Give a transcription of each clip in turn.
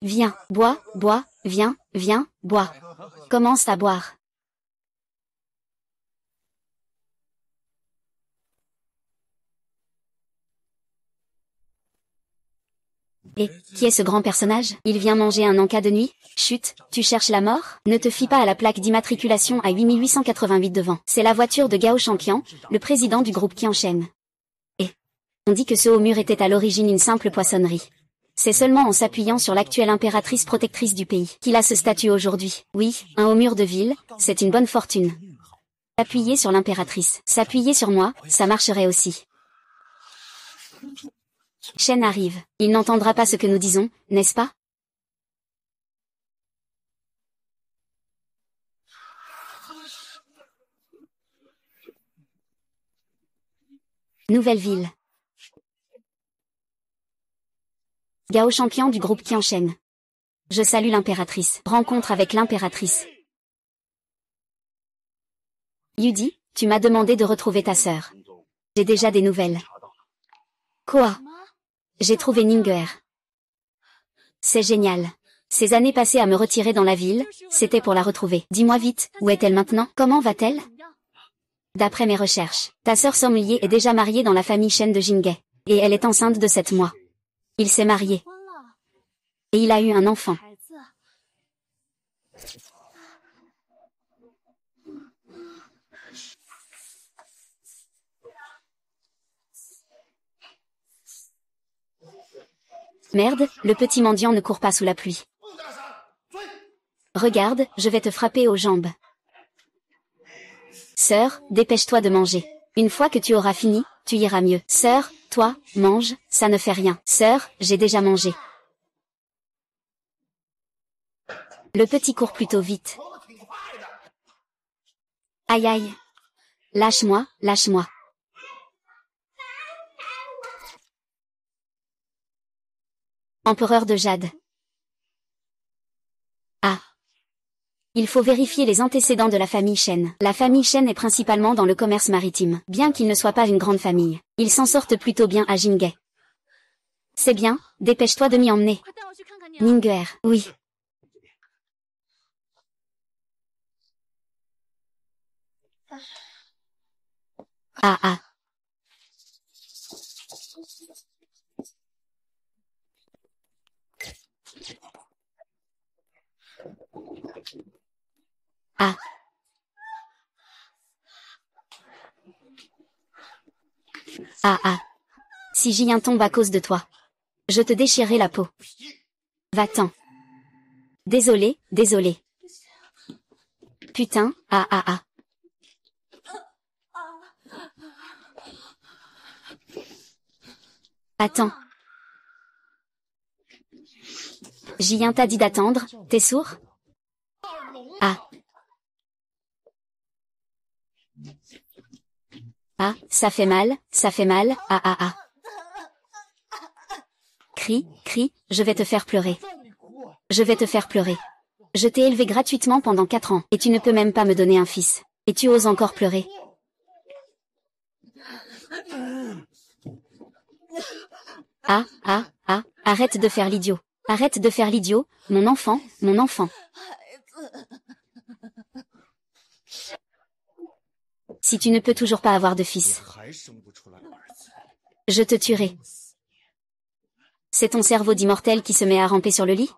Viens, bois, bois, viens, viens, bois. Commence à boire. Et, qui est ce grand personnage? Il vient manger un encas de nuit? Chut, tu cherches la mort? Ne te fie pas à la plaque d'immatriculation à 8888 devant. C'est la voiture de Gao Shanqian, le président du groupe qui enchaîne. Et, on dit que ce haut mur était à l'origine une simple poissonnerie. C'est seulement en s'appuyant sur l'actuelle impératrice protectrice du pays qu'il a ce statut aujourd'hui. Oui, un haut mur de ville, c'est une bonne fortune. S'appuyer sur l'impératrice, s'appuyer sur moi, ça marcherait aussi. Shen arrive. Il n'entendra pas ce que nous disons, n'est-ce pas? Nouvelle ville. Gao Shanqian du groupe qui enchaîne. Je salue l'impératrice. Rencontre avec l'impératrice. Yudi, tu m'as demandé de retrouver ta sœur. J'ai déjà des nouvelles. Quoi? J'ai trouvé Ningguer. C'est génial. Ces années passées à me retirer dans la ville, c'était pour la retrouver. Dis-moi vite, où est-elle maintenant? Comment va-t-elle? D'après mes recherches, ta sœur Somlier est déjà mariée dans la famille Shen de Jinghe. Et elle est enceinte de 7 mois. Il s'est marié. Et il a eu un enfant. Merde, le petit mendiant ne court pas sous la pluie. Regarde, je vais te frapper aux jambes. Sœur, dépêche-toi de manger. Une fois que tu auras fini, tu iras mieux. Sœur, toi, mange, ça ne fait rien. Sœur, j'ai déjà mangé. Le petit court plutôt vite. Aïe aïe. Lâche-moi, lâche-moi. Empereur de Jade. Ah. Il faut vérifier les antécédents de la famille Shen. La famille Shen est principalement dans le commerce maritime. Bien qu'ils ne soient pas une grande famille, ils s'en sortent plutôt bien à Jinghe. C'est bien, dépêche-toi de m'y emmener. Ningguer, oui. Ah ah. Ah. Ah ah. Si Jien tombe à cause de toi, je te déchirerai la peau. Va-t'en. Désolé, désolé. Putain, ah ah ah. Attends. Jien t'a dit d'attendre, t'es sourd? Ah. Ah, ça fait mal, ah ah ah. Crie, crie, je vais te faire pleurer. Je vais te faire pleurer. Je t'ai élevé gratuitement pendant 4 ans, et tu ne peux même pas me donner un fils. Et tu oses encore pleurer. Ah, ah, ah, arrête de faire l'idiot. Arrête de faire l'idiot, mon enfant, mon enfant. Si tu ne peux toujours pas avoir de fils, je te tuerai. C'est ton cerveau d'immortel qui se met à ramper sur le lit?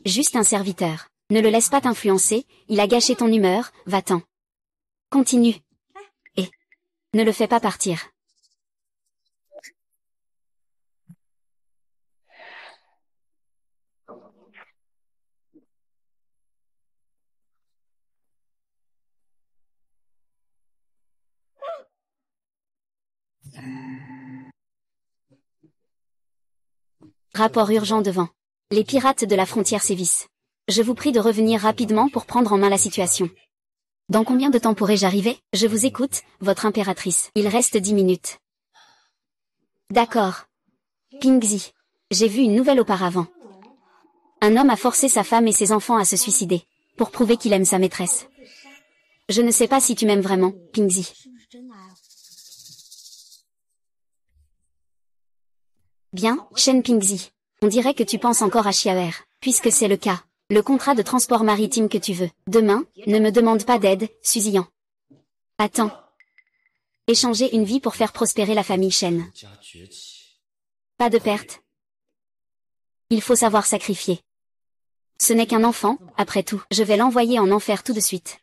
Juste un serviteur. Ne le laisse pas t'influencer, il a gâché ton humeur, va-t'en. Continue. Et ne le fais pas partir. Rapport urgent devant. Les pirates de la frontière sévissent. Je vous prie de revenir rapidement pour prendre en main la situation. Dans combien de temps pourrais-je arriver? Je vous écoute, votre impératrice. Il reste 10 minutes. D'accord. Pingzi. J'ai vu une nouvelle auparavant. Un homme a forcé sa femme et ses enfants à se suicider, pour prouver qu'il aime sa maîtresse. Je ne sais pas si tu m'aimes vraiment, Pingzi. Bien, Shen Pingzi. On dirait que tu penses encore à Xiaoer. Puisque c'est le cas. Le contrat de transport maritime que tu veux. Demain, ne me demande pas d'aide, Suzian. Attends. Échanger une vie pour faire prospérer la famille Shen. Pas de perte. Il faut savoir sacrifier. Ce n'est qu'un enfant, après tout. Je vais l'envoyer en enfer tout de suite.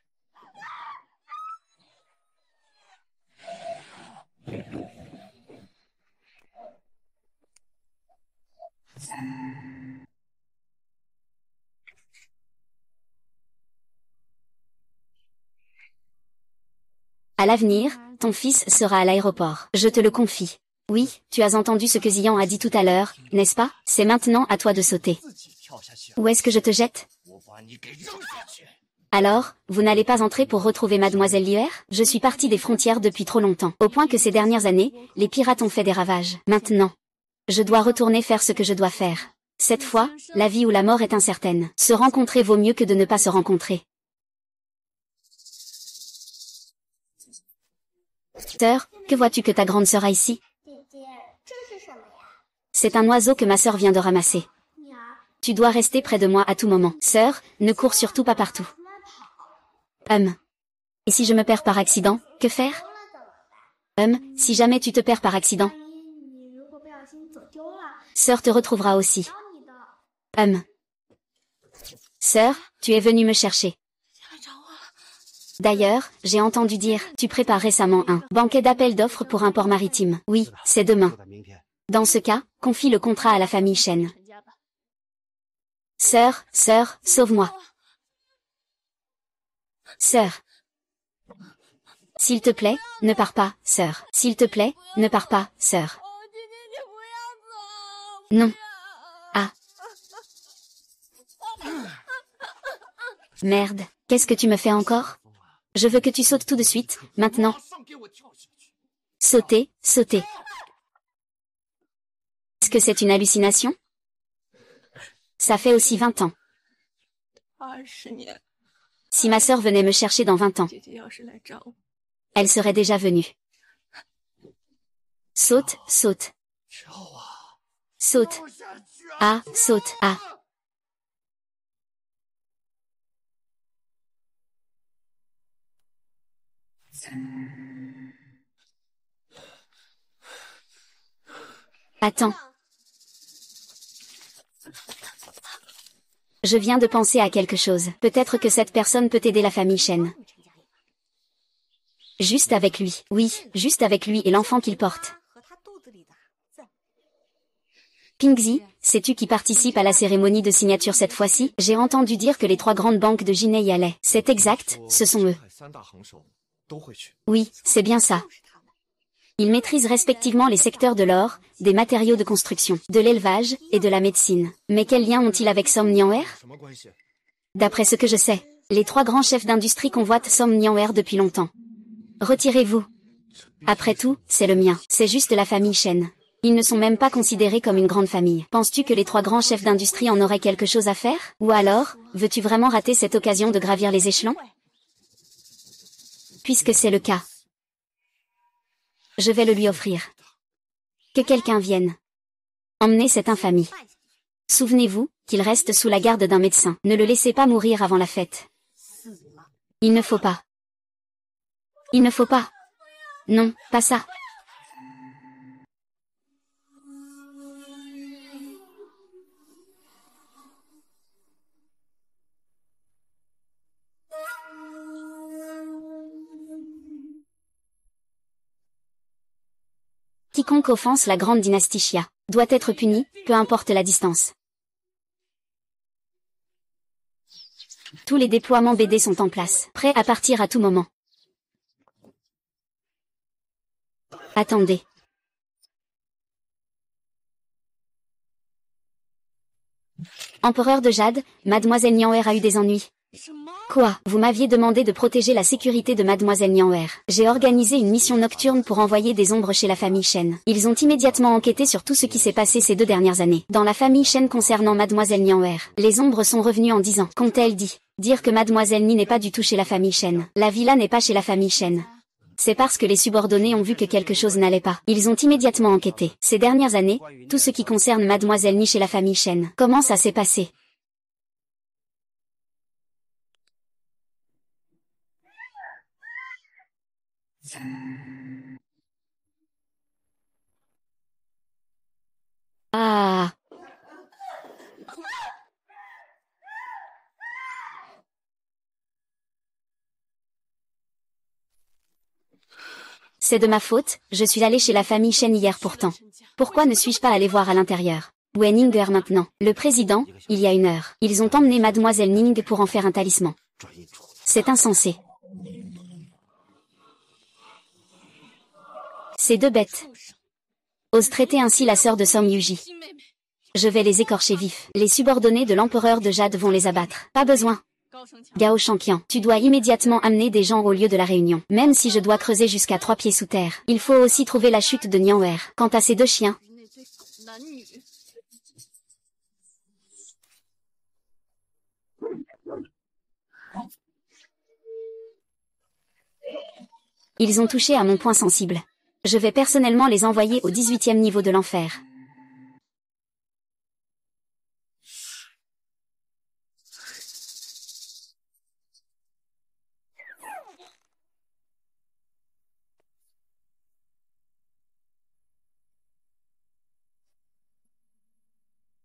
À l'avenir, ton fils sera à l'aéroport. Je te le confie. Oui, tu as entendu ce que Zian a dit tout à l'heure, n'est-ce pas? C'est maintenant à toi de sauter. Où est-ce que je te jette? Alors, vous n'allez pas entrer pour retrouver Mademoiselle Lier? Je suis partie des frontières depuis trop longtemps. Au point que ces dernières années, les pirates ont fait des ravages. Maintenant, je dois retourner faire ce que je dois faire. Cette fois, la vie ou la mort est incertaine. Se rencontrer vaut mieux que de ne pas se rencontrer. Sœur, que vois-tu que ta grande sœur a ici? C'est un oiseau que ma sœur vient de ramasser. Tu dois rester près de moi à tout moment. Sœur, ne cours surtout pas partout. Et si je me perds par accident, que faire? Si jamais tu te perds par accident. Sœur te retrouvera aussi. Sœur, tu es venue me chercher. D'ailleurs, j'ai entendu dire, tu prépares récemment un banquet d'appel d'offres pour un port maritime. Oui, c'est demain. Dans ce cas, confie le contrat à la famille Shen. Sœur, sauve-moi. Sœur. S'il te plaît, ne pars pas, sœur. S'il te plaît, ne pars pas, sœur. Non. Ah. Merde, qu'est-ce que tu me fais encore? Je veux que tu sautes tout de suite, maintenant. Sauter, sauter. Est-ce que c'est une hallucination? Ça fait aussi 20 ans. Si ma sœur venait me chercher dans 20 ans, elle serait déjà venue. Saute, saute. Saute. Ah, saute, ah. Attends. Je viens de penser à quelque chose. Peut-être que cette personne peut aider la famille Shen. Juste avec lui. Oui, juste avec lui et l'enfant qu'il porte. Pingzi, sais-tu qui participe à la cérémonie de signature cette fois-ci? J'ai entendu dire que les 3 grandes banques de Jinei y allaient. C'est exact, ce sont eux. Oui, c'est bien ça. Ils maîtrisent respectivement les secteurs de l'or, des matériaux de construction, de l'élevage et de la médecine. Mais quel lien ont-ils avec Som Nianwer? D'après ce que je sais, les 3 grands chefs d'industrie convoitent Som Nianwer depuis longtemps. Retirez-vous. Après tout, c'est le mien. C'est juste la famille Shen. Ils ne sont même pas considérés comme une grande famille. Penses-tu que les 3 grands chefs d'industrie en auraient quelque chose à faire? Ou alors, veux-tu vraiment rater cette occasion de gravir les échelons? Puisque c'est le cas. Je vais le lui offrir. Que quelqu'un vienne. Emmenez cette infamie. Souvenez-vous, qu'il reste sous la garde d'un médecin. Ne le laissez pas mourir avant la fête. Il ne faut pas. Il ne faut pas. Non, pas ça. Quiconque offense la grande dynastie Xia doit être puni, peu importe la distance. Tous les déploiements BD sont en place, prêts à partir à tout moment. Attendez. Empereur de Jade, Mademoiselle Nianwer a eu des ennuis. Quoi? Vous m'aviez demandé de protéger la sécurité de Mademoiselle Nianwer. J'ai organisé une mission nocturne pour envoyer des ombres chez la famille Shen. Ils ont immédiatement enquêté sur tout ce qui s'est passé ces 2 dernières années. Dans la famille Shen concernant Mademoiselle Nianwer, les ombres sont revenues en disant, qu'ont-elles dit? Dire que Mademoiselle Ni n'est pas du tout chez la famille Shen. La villa n'est pas chez la famille Shen. C'est parce que les subordonnés ont vu que quelque chose n'allait pas. Ils ont immédiatement enquêté. Ces dernières années, tout ce qui concerne Mademoiselle Ni chez la famille Shen. Comment ça s'est passé? Ah, c'est de ma faute, je suis allée chez la famille Shen hier pourtant. Pourquoi ne suis-je pas allée voir à l'intérieur? Où est Ninger maintenant? Le président, il y a 1 heure. Ils ont emmené Mademoiselle Ning pour en faire un talisman. C'est insensé. Ces 2 bêtes osent traiter ainsi la sœur de Song Yuji. Je vais les écorcher vifs. Les subordonnés de l'empereur de Jade vont les abattre. Pas besoin. Gao Shanqian, tu dois immédiatement amener des gens au lieu de la réunion. Même si je dois creuser jusqu'à 3 pieds sous terre. Il faut aussi trouver la chute de Nianwer. Quant à ces 2 chiens, ils ont touché à mon point sensible. Je vais personnellement les envoyer au 18e niveau de l'enfer.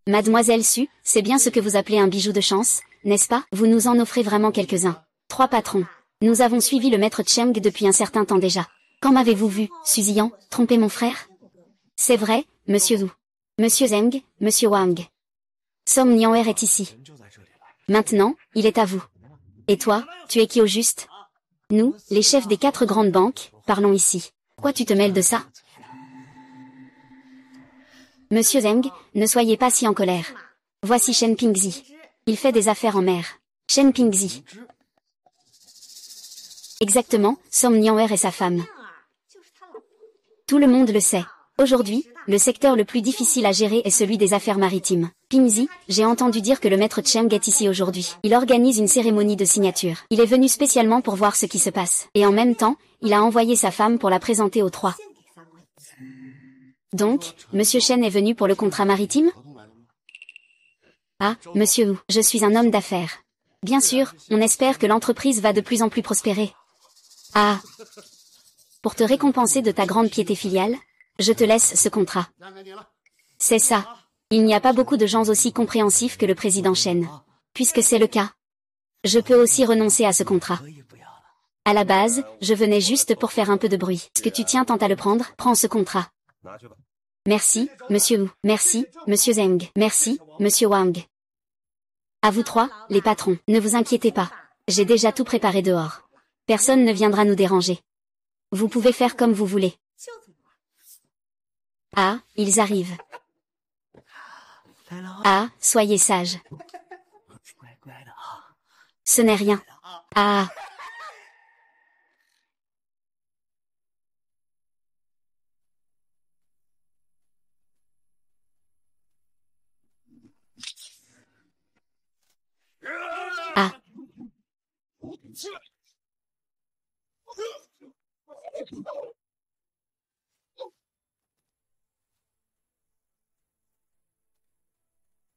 Mademoiselle Su, c'est bien ce que vous appelez un bijou de chance, n'est-ce pas? Vous nous en offrez vraiment quelques-uns. 3 patrons. Nous avons suivi le maître Cheng depuis un certain temps déjà. Quand m'avez-vous vu, Suzian, tromper mon frère? C'est vrai, monsieur Wu. Monsieur Zeng, monsieur Wang. Som Nianwer est ici. Maintenant, il est à vous. Et toi, tu es qui au juste? Nous, les chefs des 4 grandes banques, parlons ici. Pourquoi tu te mêles de ça? Monsieur Zeng, ne soyez pas si en colère. Voici Shen Pingzi. Il fait des affaires en mer. Shen Pingzi. Exactement, Som Nianwer et sa femme. Tout le monde le sait. Aujourd'hui, le secteur le plus difficile à gérer est celui des affaires maritimes. Pingzi, j'ai entendu dire que le maître Cheng est ici aujourd'hui. Il organise une cérémonie de signature. Il est venu spécialement pour voir ce qui se passe. Et en même temps, il a envoyé sa femme pour la présenter aux 3. Donc, monsieur Shen est venu pour le contrat maritime? Ah, monsieur Wu, je suis un homme d'affaires. Bien sûr, on espère que l'entreprise va de plus en plus prospérer. Ah. Pour te récompenser de ta grande piété filiale, je te laisse ce contrat. C'est ça. Il n'y a pas beaucoup de gens aussi compréhensifs que le président Shen. Puisque c'est le cas, je peux aussi renoncer à ce contrat. À la base, je venais juste pour faire un peu de bruit. Est-ce que tu tiens tant à le prendre? Prends ce contrat. Merci, monsieur Wu. Merci, monsieur Zeng. Merci, monsieur Wang. À vous 3, les patrons. Ne vous inquiétez pas. J'ai déjà tout préparé dehors. Personne ne viendra nous déranger. Vous pouvez faire comme vous voulez. Ah, ils arrivent. Ah, soyez sages. Ce n'est rien. Ah. Ah.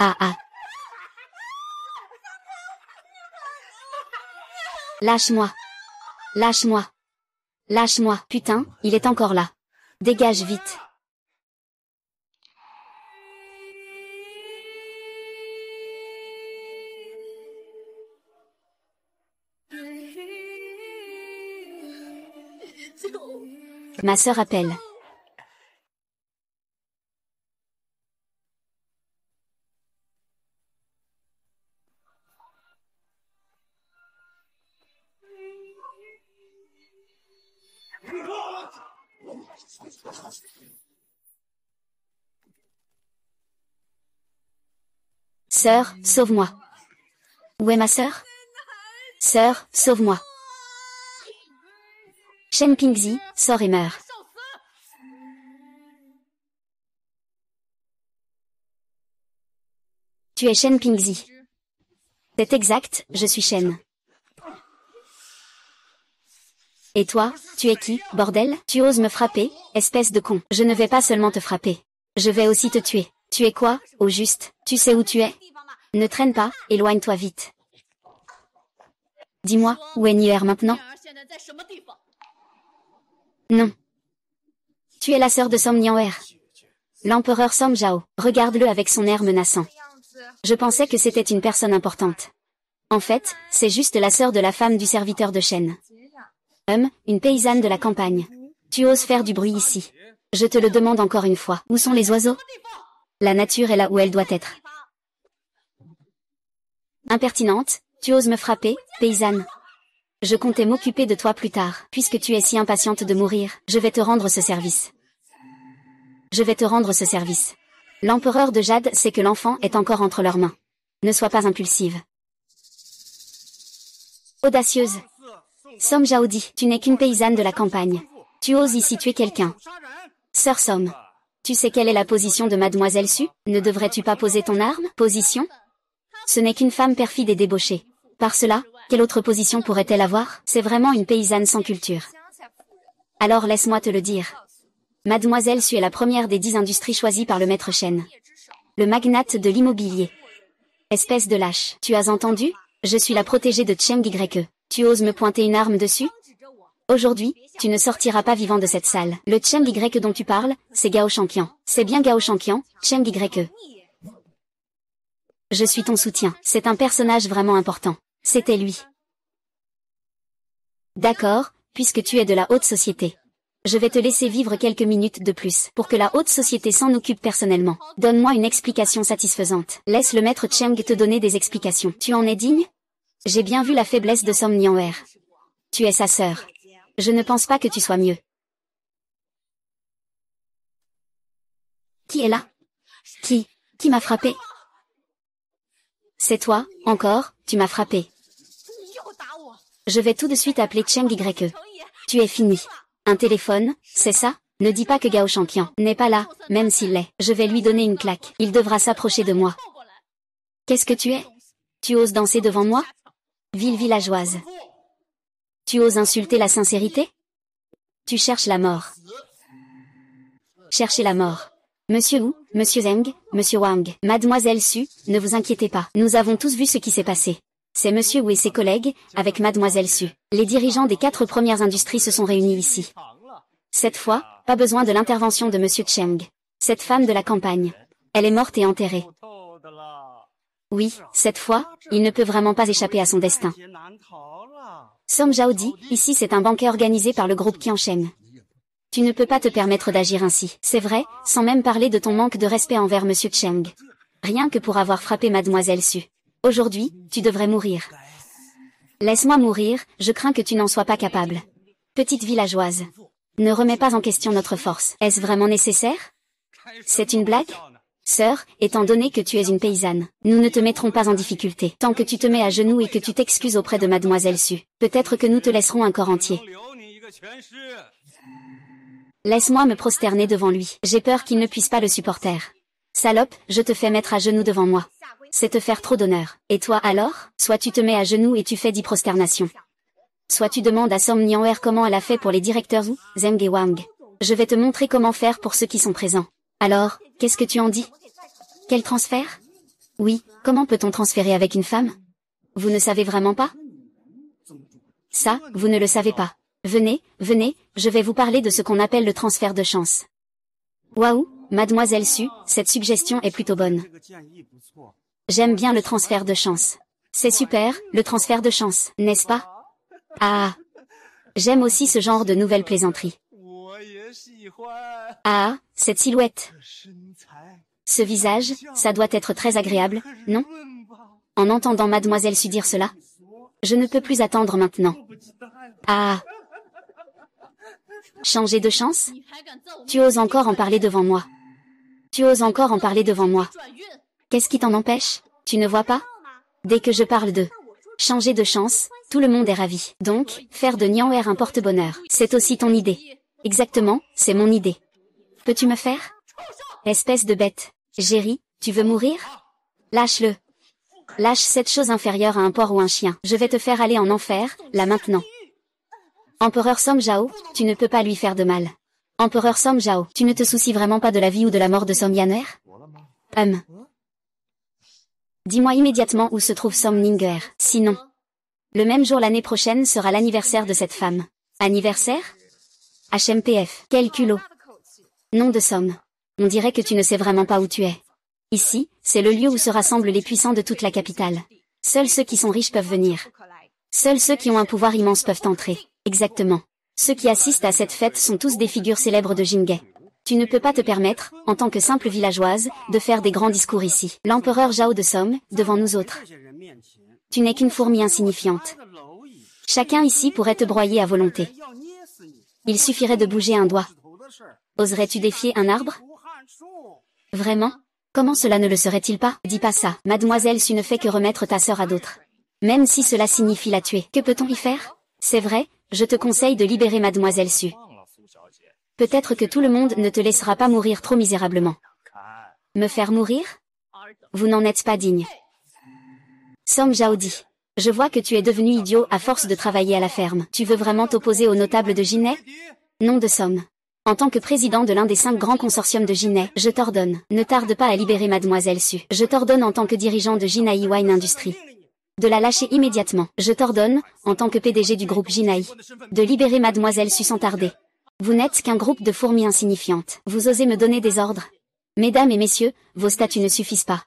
Ah ah. Lâche-moi. Lâche-moi. Lâche-moi. Putain, il est encore là. Dégage vite. Ma sœur appelle. Sœur, sauve-moi. Où est ma sœur? Sœur, sauve-moi. Shen Pingzi, sort et meurt. Tu es Shen Pingzi. C'est exact, je suis Shen. Et toi, tu es qui, bordel? Tu oses me frapper, espèce de con. Je ne vais pas seulement te frapper. Je vais aussi te tuer. Tu es quoi, au juste? Tu sais où tu es? Ne traîne pas, éloigne-toi vite. Dis-moi, où est Nier maintenant? Non. Tu es la sœur de Som Nian'er. L'empereur Som Jao. Regarde-le avec son air menaçant. Je pensais que c'était une personne importante. En fait, c'est juste la sœur de la femme du serviteur de Shen. Une paysanne de la campagne. Tu oses faire du bruit ici. Je te le demande encore une fois. Où sont les oiseaux? La nature est là où elle doit être. Impertinente, tu oses me frapper, paysanne. Je comptais m'occuper de toi plus tard. Puisque tu es si impatiente de mourir, je vais te rendre ce service. Je vais te rendre ce service. L'empereur de Jade sait que l'enfant est encore entre leurs mains. Ne sois pas impulsive. Audacieuse. Som Jao dit, tu n'es qu'une paysanne de la campagne. Tu oses ici tuer quelqu'un. Sœur Som. Tu sais quelle est la position de Mademoiselle Su? Ne devrais-tu pas poser ton arme? Position? Ce n'est qu'une femme perfide et débauchée. Par cela, quelle autre position pourrait-elle avoir? C'est vraiment une paysanne sans culture. Alors laisse-moi te le dire. Mademoiselle Su est la première des 10 industries choisies par le maître Shen. Le magnate de l'immobilier. Espèce de lâche. Tu as entendu? Je suis la protégée de Cheng Yke. Tu oses me pointer une arme dessus? Aujourd'hui, tu ne sortiras pas vivant de cette salle. Le Cheng Yke dont tu parles, c'est Gao Shanqian. C'est bien Gao Shanqian, Cheng Yke. Je suis ton soutien. C'est un personnage vraiment important. C'était lui. D'accord, puisque tu es de la haute société. Je vais te laisser vivre quelques minutes de plus, pour que la haute société s'en occupe personnellement. Donne-moi une explication satisfaisante. Laisse le maître Cheng te donner des explications. Tu en es digne? J'ai bien vu la faiblesse de Som Nian'er. Tu es sa sœur. Je ne pense pas que tu sois mieux. Qui est là? Qui m'a frappé? C'est toi, encore, tu m'as frappé. Je vais tout de suite appeler Cheng Yke. Tu es fini. Un téléphone, c'est ça? Ne dis pas que Gao Shanqian n'est pas là, même s'il l'est. Je vais lui donner une claque. Il devra s'approcher de moi. Qu'est-ce que tu es? Tu oses danser devant moi? Ville villageoise. Tu oses insulter la sincérité? Tu cherches la mort. Cherchez la mort. Monsieur Wu, Monsieur Zheng, Monsieur Wang, Mademoiselle Su, ne vous inquiétez pas. Nous avons tous vu ce qui s'est passé. C'est Monsieur Wu et ses collègues, avec Mademoiselle Su. Les dirigeants des 4 premières industries se sont réunis ici. Cette fois, pas besoin de l'intervention de Monsieur Cheng. Cette femme de la campagne. Elle est morte et enterrée. Oui, cette fois, il ne peut vraiment pas échapper à son destin. Som Jao dit, ici c'est un banquet organisé par le groupe Qianshen. Tu ne peux pas te permettre d'agir ainsi. C'est vrai, sans même parler de ton manque de respect envers Monsieur Cheng. Rien que pour avoir frappé Mademoiselle Su. Aujourd'hui, tu devrais mourir. Laisse-moi mourir, je crains que tu n'en sois pas capable. Petite villageoise. Ne remets pas en question notre force. Est-ce vraiment nécessaire? C'est une blague? Sœur, étant donné que tu es une paysanne, nous ne te mettrons pas en difficulté. Tant que tu te mets à genoux et que tu t'excuses auprès de Mademoiselle Su, peut-être que nous te laisserons un corps entier. Laisse-moi me prosterner devant lui. J'ai peur qu'il ne puisse pas le supporter. Salope, je te fais mettre à genoux devant moi. C'est te faire trop d'honneur. Et toi alors? Soit tu te mets à genoux et tu fais 10 prosternations. Soit tu demandes à Som Nian'er comment elle a fait pour les directeurs Wu, Zheng et Wang. Je vais te montrer comment faire pour ceux qui sont présents. Alors, qu'est-ce que tu en dis? Quel transfert? Oui, comment peut-on transférer avec une femme? Vous ne savez vraiment pas? Ça, vous ne le savez pas. Venez, venez, je vais vous parler de ce qu'on appelle le transfert de chance. Waouh, Mademoiselle Su, cette suggestion est plutôt bonne. J'aime bien le transfert de chance. C'est super, le transfert de chance, n'est-ce pas? Ah, j'aime aussi ce genre de nouvelles plaisanteries. Ah, cette silhouette. Ce visage, ça doit être très agréable, non? En entendant Mademoiselle Su dire cela, je ne peux plus attendre maintenant. Ah. Changer de chance? Tu oses encore en parler devant moi. Tu oses encore en parler devant moi. Qu'est-ce qui t'en empêche? Tu ne vois pas? Dès que je parle de changer de chance, tout le monde est ravi. Donc, faire de Nian'er un porte-bonheur, c'est aussi ton idée. Exactement, c'est mon idée. Peux-tu me faire? Espèce de bête. Géry, tu veux mourir? Lâche-le. Lâche cette chose inférieure à un porc ou un chien. Je vais te faire aller en enfer, là maintenant. Empereur Song Zhao, tu ne peux pas lui faire de mal. Empereur Song Zhao, tu ne te soucies vraiment pas de la vie ou de la mort de Song Yaner? Dis-moi immédiatement où se trouve Song Ninger, sinon. Le même jour l'année prochaine sera l'anniversaire de cette femme. Anniversaire? HMPF, quel culot. Nom de Song. On dirait que tu ne sais vraiment pas où tu es. Ici, c'est le lieu où se rassemblent les puissants de toute la capitale. Seuls ceux qui sont riches peuvent venir. Seuls ceux qui ont un pouvoir immense peuvent entrer. Exactement. Ceux qui assistent à cette fête sont tous des figures célèbres de Jinghe. Tu ne peux pas te permettre, en tant que simple villageoise, de faire des grands discours ici. L'empereur Zhao de Song, devant nous autres. Tu n'es qu'une fourmi insignifiante. Chacun ici pourrait te broyer à volonté. Il suffirait de bouger un doigt. Oserais-tu défier un arbre? Vraiment? Comment cela ne le serait-il pas? Dis pas ça. Mademoiselle Su ne fait que remettre ta sœur à d'autres. Même si cela signifie la tuer. Que peut-on y faire? C'est vrai, je te conseille de libérer Mademoiselle Su. Peut-être que tout le monde ne te laissera pas mourir trop misérablement. Me faire mourir? Vous n'en êtes pas digne. Song Zhao dit. Je vois que tu es devenu idiot à force de travailler à la ferme. Tu veux vraiment t'opposer aux notables de Jinhai? Nom de Song. En tant que président de l'un des 5 grands consortiums de Jinhai, je t'ordonne, ne tarde pas à libérer Mademoiselle Su. Je t'ordonne en tant que dirigeant de Jinhai Wine Industries de la lâcher immédiatement. Je t'ordonne, en tant que PDG du groupe Jinhai, de libérer Mademoiselle Su sans tarder. Vous n'êtes qu'un groupe de fourmis insignifiantes. Vous osez me donner des ordres? Mesdames et messieurs, vos statuts ne suffisent pas.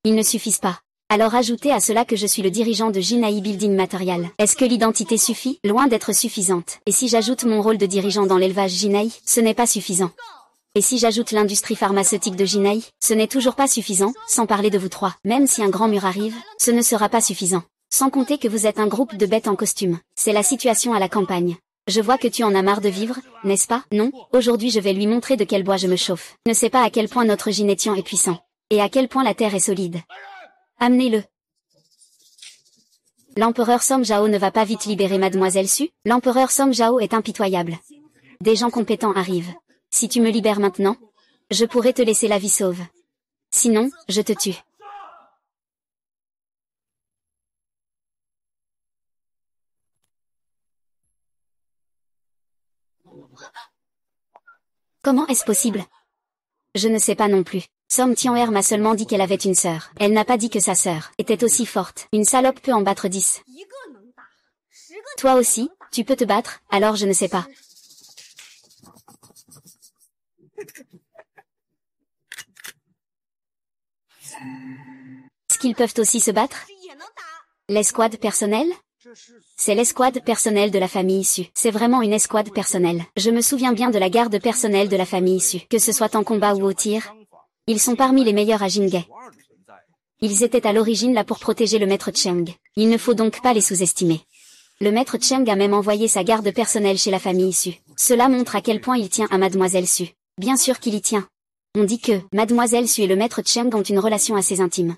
Ils ne suffisent pas. Alors ajoutez à cela que je suis le dirigeant de Jinhai Building Material. Est-ce que l'identité suffit? Loin d'être suffisante. Et si j'ajoute mon rôle de dirigeant dans l'élevage Jinhai, ce n'est pas suffisant. Et si j'ajoute l'industrie pharmaceutique de Jinhai, ce n'est toujours pas suffisant, sans parler de vous trois. Même si un grand mur arrive, ce ne sera pas suffisant. Sans compter que vous êtes un groupe de bêtes en costume. C'est la situation à la campagne. Je vois que tu en as marre de vivre, n'est-ce pas? Non, aujourd'hui je vais lui montrer de quel bois je me chauffe. Ne sais pas à quel point notre Jinétian est puissant. Et à quel point la terre est solide. Amenez-le. L'empereur Song Zhao ne va pas vite libérer Mademoiselle Su. L'empereur Song Zhao est impitoyable. Des gens compétents arrivent. Si tu me libères maintenant, je pourrai te laisser la vie sauve. Sinon, je te tue. Comment est-ce possible? Je ne sais pas non plus. Song Tian'er m'a seulement dit qu'elle avait une sœur. Elle n'a pas dit que sa sœur était aussi forte. Une salope peut en battre 10. Toi aussi, tu peux te battre, alors je ne sais pas. Est-ce qu'ils peuvent aussi se battre? L'escouade personnelle? C'est l'escouade personnelle de la famille issue. C'est vraiment une escouade personnelle. Je me souviens bien de la garde personnelle de la famille issue. Que ce soit en combat ou au tir, ils sont parmi les meilleurs à Jinghe. Ils étaient à l'origine là pour protéger le maître Cheng. Il ne faut donc pas les sous-estimer. Le maître Cheng a même envoyé sa garde personnelle chez la famille issue. Cela montre à quel point il tient à Mademoiselle Su. Bien sûr qu'il y tient. On dit que Mademoiselle Su et le maître Cheng ont une relation assez intime.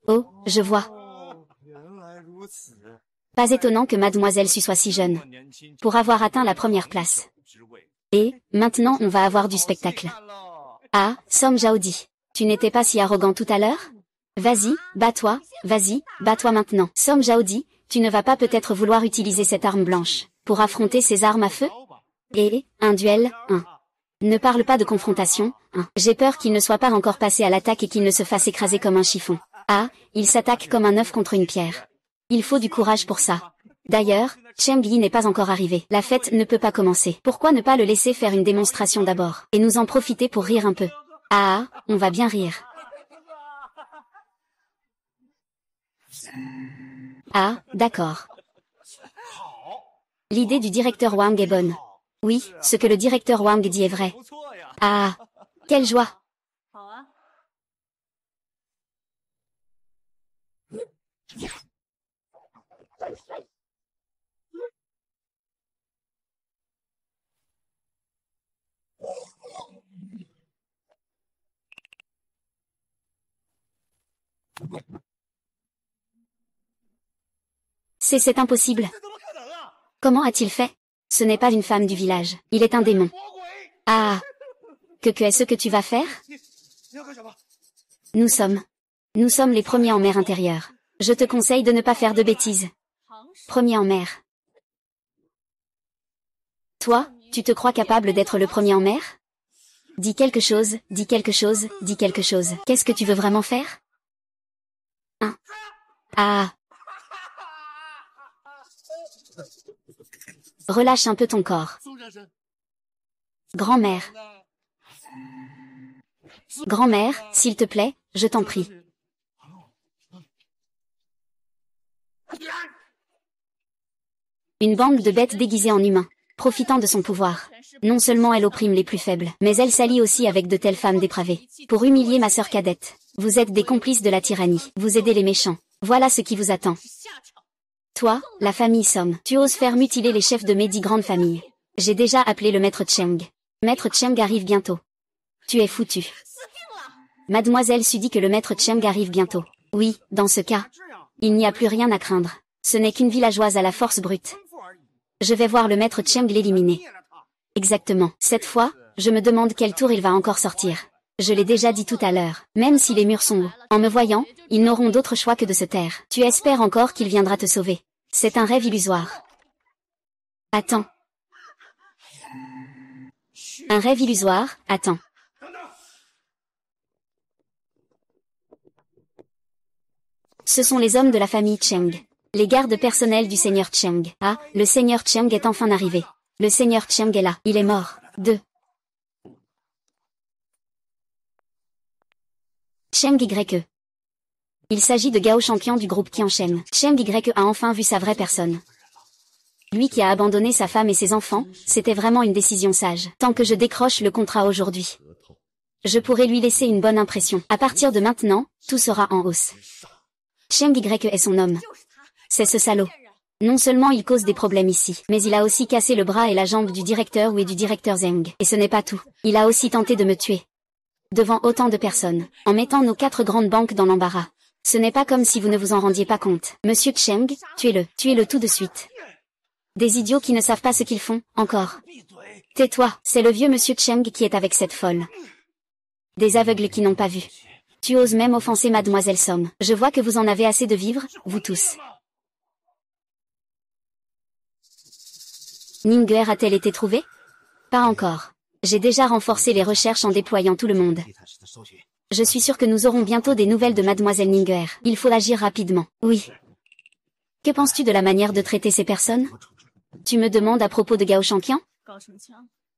Oh, je vois. Pas étonnant que Mademoiselle Su soit si jeune. Pour avoir atteint la première place. Et, maintenant on va avoir du spectacle. Ah, Song Zhao dit. Tu n'étais pas si arrogant tout à l'heure? Vas-y, bats-toi, vas-y, bats-toi maintenant. Song Zhao dit, tu ne vas pas peut-être vouloir utiliser cette arme blanche pour affronter ces armes à feu? Et, un duel, Ne parle pas de confrontation, J'ai peur qu'il ne soit pas encore passé à l'attaque et qu'il ne se fasse écraser comme un chiffon. Ah, il s'attaque comme un œuf contre une pierre. Il faut du courage pour ça. D'ailleurs, Cheng Yi n'est pas encore arrivé. La fête ne peut pas commencer. Pourquoi ne pas le laisser faire une démonstration d'abord, et nous en profiter pour rire un peu? Ah, on va bien rire. Ah, d'accord. L'idée du directeur Wang est bonne. Oui, ce que le directeur Wang dit est vrai. Ah, quelle joie! C'est impossible. Comment a-t-il fait? Ce n'est pas une femme du village, il est un démon. Ah! Que est-ce que tu vas faire? Nous sommes les premiers en mer intérieure. Je te conseille de ne pas faire de bêtises. Premier en mer. Toi, tu te crois capable d'être le premier en mer? Dis quelque chose, dis quelque chose, dis quelque chose. Qu'est-ce que tu veux vraiment faire? Hein? Ah. Relâche un peu ton corps. Grand-mère. Grand-mère, s'il te plaît, je t'en prie. Une bande de bêtes déguisées en humains, profitant de son pouvoir. Non seulement elle opprime les plus faibles, mais elle s'allie aussi avec de telles femmes dépravées, pour humilier ma sœur cadette. Vous êtes des complices de la tyrannie, vous aidez les méchants. Voilà ce qui vous attend. Toi, la famille Somme, tu oses faire mutiler les chefs de mes 10 grandes familles. J'ai déjà appelé le maître Cheng. Maître Cheng arrive bientôt. Tu es foutu. Mademoiselle Su dit que le maître Cheng arrive bientôt. Oui, dans ce cas, il n'y a plus rien à craindre. Ce n'est qu'une villageoise à la force brute. Je vais voir le maître Cheng l'éliminer. Exactement. Cette fois, je me demande quel tour il va encore sortir. Je l'ai déjà dit tout à l'heure. Même si les murs sont hauts, en me voyant, ils n'auront d'autre choix que de se taire. Tu espères encore qu'il viendra te sauver. C'est un rêve illusoire. Attends. Un rêve illusoire, attends. Ce sont les hommes de la famille Cheng. Les gardes personnels du seigneur Cheng. Ah, le seigneur Cheng est enfin arrivé. Le seigneur Cheng est là. Il est mort. 2. Cheng YE. Il s'agit de Gao champion du groupe qui enchaîne. Cheng YE a enfin vu sa vraie personne. Lui qui a abandonné sa femme et ses enfants, c'était vraiment une décision sage. Tant que je décroche le contrat aujourd'hui, je pourrai lui laisser une bonne impression. À partir de maintenant, tout sera en hausse. Cheng YE est son homme. C'est ce salaud. Non seulement il cause des problèmes ici, mais il a aussi cassé le bras et la jambe du directeur Wu et du directeur Zheng. Et ce n'est pas tout. Il a aussi tenté de me tuer. Devant autant de personnes, en mettant nos 4 grandes banques dans l'embarras. Ce n'est pas comme si vous ne vous en rendiez pas compte. Monsieur Cheng, tuez-le tout de suite. Des idiots qui ne savent pas ce qu'ils font, encore. Tais-toi, c'est le vieux monsieur Cheng qui est avec cette folle. Des aveugles qui n'ont pas vu. Tu oses même offenser mademoiselle Somme. Je vois que vous en avez assez de vivre, vous tous. Ningguer a-t-elle été trouvée? Pas encore. J'ai déjà renforcé les recherches en déployant tout le monde. Je suis sûr que nous aurons bientôt des nouvelles de mademoiselle Ningguer. Il faut agir rapidement. Oui. Que penses-tu de la manière de traiter ces personnes? Tu me demandes à propos de Gao Shanqian?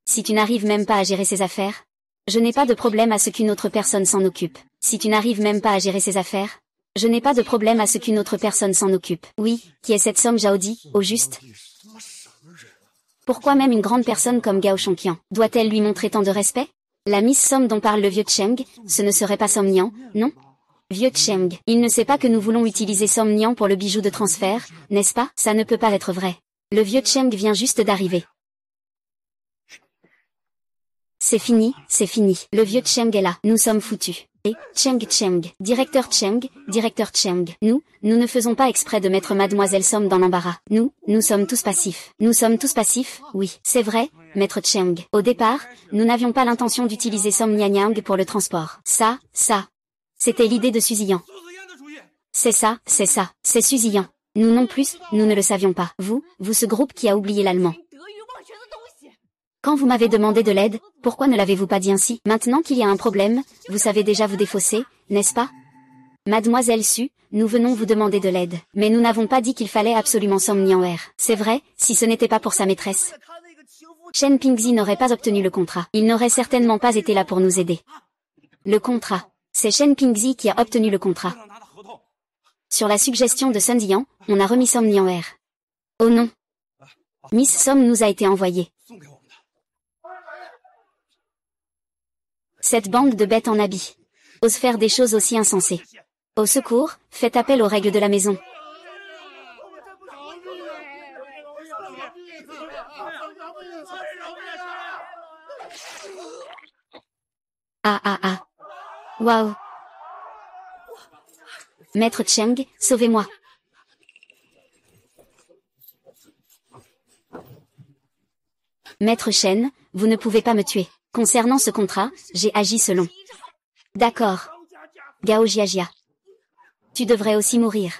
Si tu n'arrives même pas à gérer ses affaires, je n'ai pas de problème à ce qu'une autre personne s'en occupe. Si tu n'arrives même pas à gérer ses affaires, je n'ai pas de problème à ce qu'une autre personne s'en occupe. Oui, qui est cette Somme Jaodi, au juste? Pourquoi même une grande personne comme Gao Shanqian doit-elle lui montrer tant de respect? La Miss Somme dont parle le vieux Cheng, ce ne serait pas Somme Nian, non? Vieux Cheng, il ne sait pas que nous voulons utiliser Somme Nian pour le bijou de transfert, n'est-ce pas? Ça ne peut pas être vrai. Le vieux Cheng vient juste d'arriver. C'est fini, c'est fini. Le vieux Cheng est là. Nous sommes foutus. Et, Cheng, directeur Cheng, nous ne faisons pas exprès de mettre mademoiselle Somme dans l'embarras. Nous sommes tous passifs. Nous sommes tous passifs, oui. C'est vrai, maître Cheng. Au départ, nous n'avions pas l'intention d'utiliser Somme Nianyang pour le transport. Ça, c'était l'idée de Suziyan. C'est ça, c'est Suziyan. Nous non plus, nous ne le savions pas. Vous ce groupe qui a oublié l'allemand. Quand vous m'avez demandé de l'aide, pourquoi ne l'avez-vous pas dit ainsi? Maintenant qu'il y a un problème, vous savez déjà vous défausser, n'est-ce pas? Mademoiselle Su, nous venons vous demander de l'aide. Mais nous n'avons pas dit qu'il fallait absolument Somme Nianwer. C'est vrai, si ce n'était pas pour sa maîtresse. Chen Pingzi n'aurait pas obtenu le contrat. Il n'aurait certainement pas été là pour nous aider. Le contrat. C'est Chen Pingzi qui a obtenu le contrat. Sur la suggestion de Sun Ziyan, on a remis Somme Nianwer. Oh non. Miss Somme nous a été envoyée. Cette bande de bêtes en habit ose faire des choses aussi insensées. Au secours, faites appel aux règles de la maison. Ah. Waouh. Maître Cheng, sauvez-moi. Maître Shen, vous ne pouvez pas me tuer. Concernant ce contrat, j'ai agi selon. D'accord. Gao Jiajia. Tu devrais aussi mourir.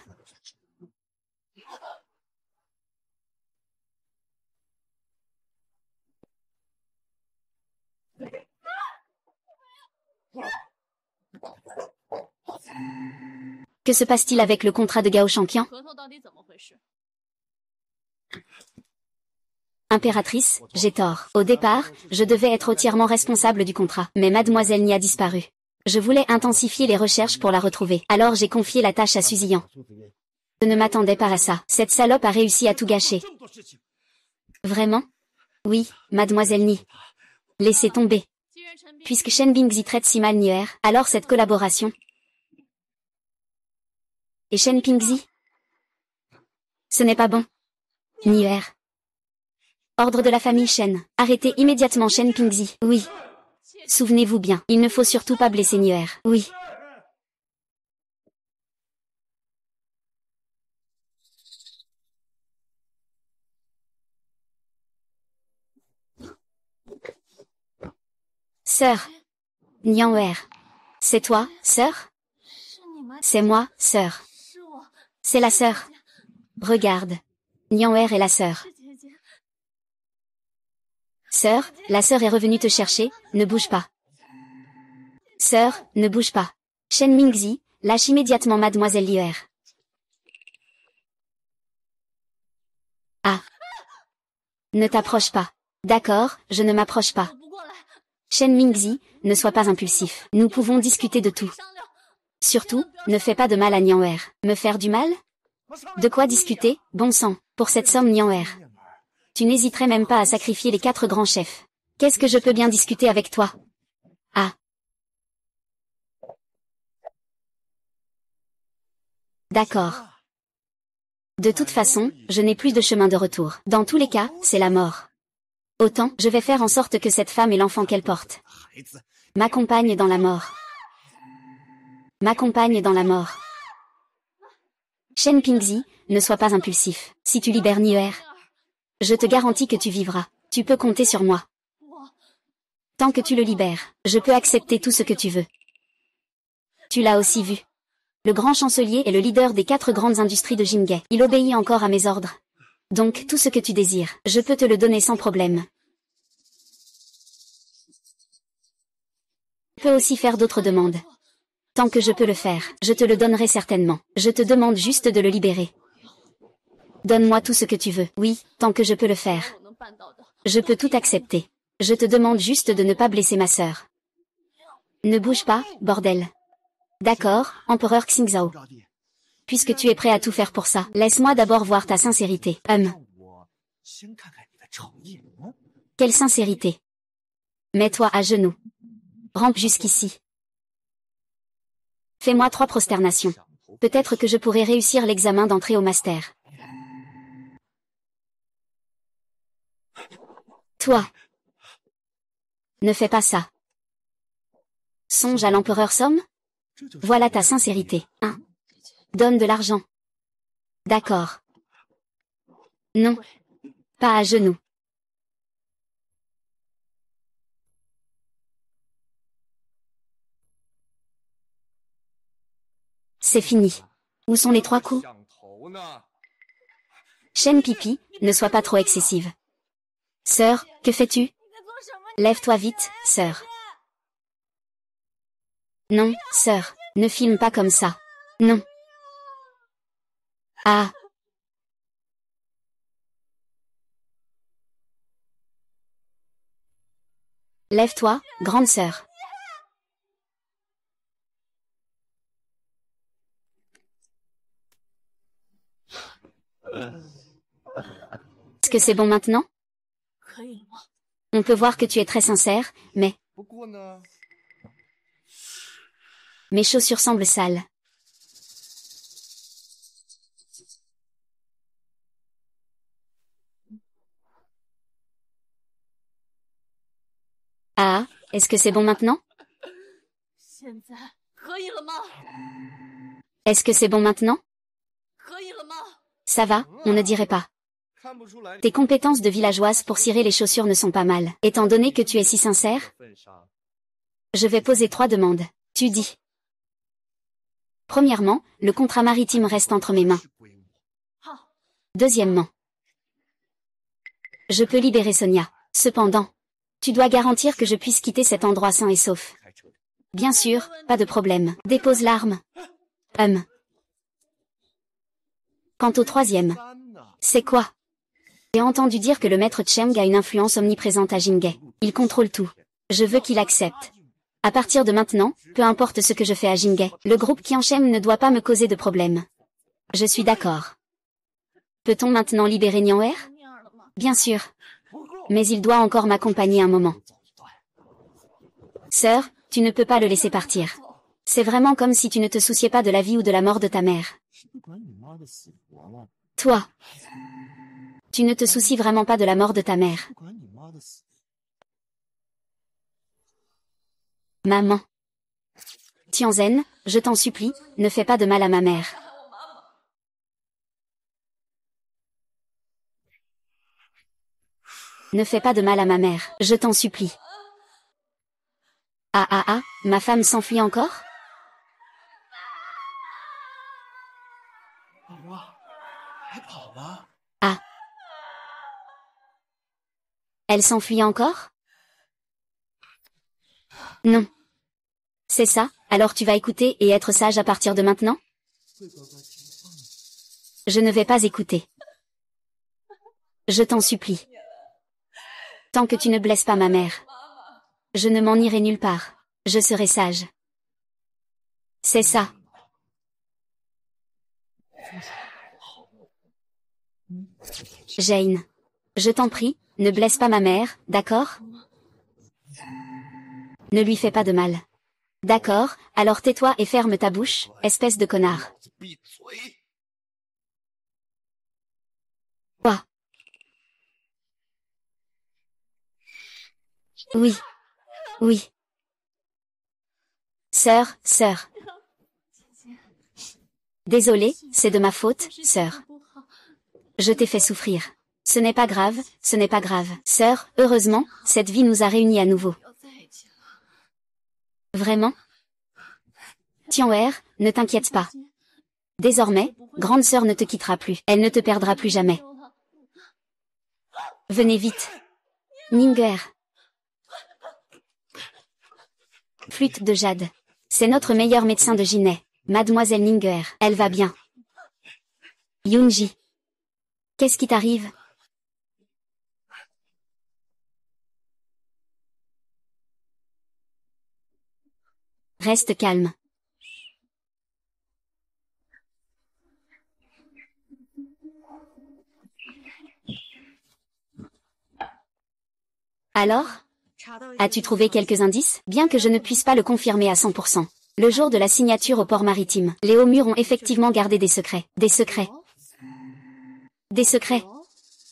Que se passe-t-il avec le contrat de Gao Shanqian? Impératrice, j'ai tort. Au départ, je devais être entièrement responsable du contrat, mais mademoiselle Ni a disparu. Je voulais intensifier les recherches pour la retrouver. Alors j'ai confié la tâche à Suzian. Je ne m'attendais pas à ça. Cette salope a réussi à tout gâcher. Vraiment? Oui, mademoiselle Ni. Laissez tomber. Puisque Shen Bingzi traite si mal Nier, alors cette collaboration. Et Shen Pingzi? Ce n'est pas bon. Nier. Ordre de la famille Shen. Arrêtez immédiatement Shen Pingzi. Oui. Souvenez-vous bien, il ne faut surtout pas blesser Nier. Oui. Sœur. Nianwer. C'est toi, sœur? C'est moi, sœur. C'est la sœur. Regarde. Nianwer est la sœur. Sœur, la sœur est revenue te chercher, ne bouge pas. Sœur, ne bouge pas. Shen Mingzi, lâche immédiatement mademoiselle Lier. Ah. Ne t'approche pas. D'accord, je ne m'approche pas. Shen Mingzi, ne sois pas impulsif. Nous pouvons discuter de tout. Surtout, ne fais pas de mal à Nianwer. Me faire du mal? De quoi discuter, bon sang, pour cette somme Nianwer. Tu n'hésiterais même pas à sacrifier les 4 grands chefs. Qu'est-ce que je peux bien discuter avec toi? Ah. D'accord. De toute façon, je n'ai plus de chemin de retour. Dans tous les cas, c'est la mort. Autant, je vais faire en sorte que cette femme et l'enfant qu'elle porte m'accompagnent dans la mort. M'accompagne dans la mort. Shen Pingzi, ne sois pas impulsif. Si tu libères Nier, je te garantis que tu vivras. Tu peux compter sur moi. Tant que tu le libères, je peux accepter tout ce que tu veux. Tu l'as aussi vu. Le grand chancelier est le leader des 4 grandes industries de Jinghe. Il obéit encore à mes ordres. Donc, tout ce que tu désires, je peux te le donner sans problème. Je peux aussi faire d'autres demandes. Tant que je peux le faire, je te le donnerai certainement. Je te demande juste de le libérer. Donne-moi tout ce que tu veux. Oui, tant que je peux le faire. Je peux tout accepter. Je te demande juste de ne pas blesser ma sœur. Ne bouge pas, bordel. D'accord, empereur Xingzhao. Puisque tu es prêt à tout faire pour ça, laisse-moi d'abord voir ta sincérité. Quelle sincérité? Mets-toi à genoux. Rampe jusqu'ici. Fais-moi 3 prosternations. Peut-être que je pourrai réussir l'examen d'entrée au master. Toi. Ne fais pas ça. Songe à l'empereur Somme? Voilà ta sincérité, hein? Donne de l'argent. D'accord. Non. Pas à genoux. C'est fini. Où sont les 3 coups? Shen Pipi, ne sois pas trop excessive. Sœur, que fais-tu? Lève-toi vite, sœur. Non, sœur, ne filme pas comme ça. Non. Ah. Lève-toi, grande sœur. Est-ce que c'est bon maintenant? On peut voir que tu es très sincère, mais... Mes chaussures semblent sales. Ah, est-ce que c'est bon maintenant? Est-ce que c'est bon maintenant? Ça va, on ne dirait pas. Tes compétences de villageoise pour cirer les chaussures ne sont pas mal. Étant donné que tu es si sincère, je vais poser 3 demandes. Tu dis. Premièrement, le contrat maritime reste entre mes mains. Deuxièmement, je peux libérer Sonia. Cependant, tu dois garantir que je puisse quitter cet endroit sain et sauf. Bien sûr, pas de problème. Dépose l'arme. Quant au troisième, c'est quoi? J'ai entendu dire que le maître Cheng a une influence omniprésente à Jinghe. Il contrôle tout. Je veux qu'il accepte. À partir de maintenant, peu importe ce que je fais à Jinghe, le groupe Qianshem ne doit pas me causer de problème. Je suis d'accord. Peut-on maintenant libérer Nian'er? Bien sûr. Mais il doit encore m'accompagner un moment. Sœur, tu ne peux pas le laisser partir. C'est vraiment comme si tu ne te souciais pas de la vie ou de la mort de ta mère. Toi, tu ne te soucies vraiment pas de la mort de ta mère. Maman. Tianzhen, je t'en supplie, ne fais pas de mal à ma mère. Ne fais pas de mal à ma mère, je t'en supplie. Ah ah ah, ma femme s'enfuit encore? Ah. Elle s'enfuit encore? Non. C'est ça, alors tu vas écouter et être sage à partir de maintenant? Je ne vais pas écouter. Je t'en supplie. Tant que tu ne blesses pas ma mère. Je ne m'en irai nulle part. Je serai sage. C'est ça. Jane. Je t'en prie, ne blesse pas ma mère, d'accord? Ne lui fais pas de mal. D'accord, alors tais-toi et ferme ta bouche, espèce de connard. Quoi? Oui. Oui. Sœur. Désolée, c'est de ma faute, sœur. Je t'ai fait souffrir. Ce n'est pas grave, ce n'est pas grave. Sœur, heureusement, cette vie nous a réunis à nouveau. Vraiment? Tian'er, ne t'inquiète pas. Désormais, grande sœur ne te quittera plus. Elle ne te perdra plus jamais. Venez vite. Ning'er. Flûte de jade. C'est notre meilleur médecin de Jinhai, Mademoiselle Ning'er. Elle va bien. Yunji. Qu'est-ce qui t'arrive? Reste calme. Alors? As-tu trouvé quelques indices? Bien que je ne puisse pas le confirmer à 100%. Le jour de la signature au port maritime, les hauts murs ont effectivement gardé des secrets. Des secrets. Des secrets.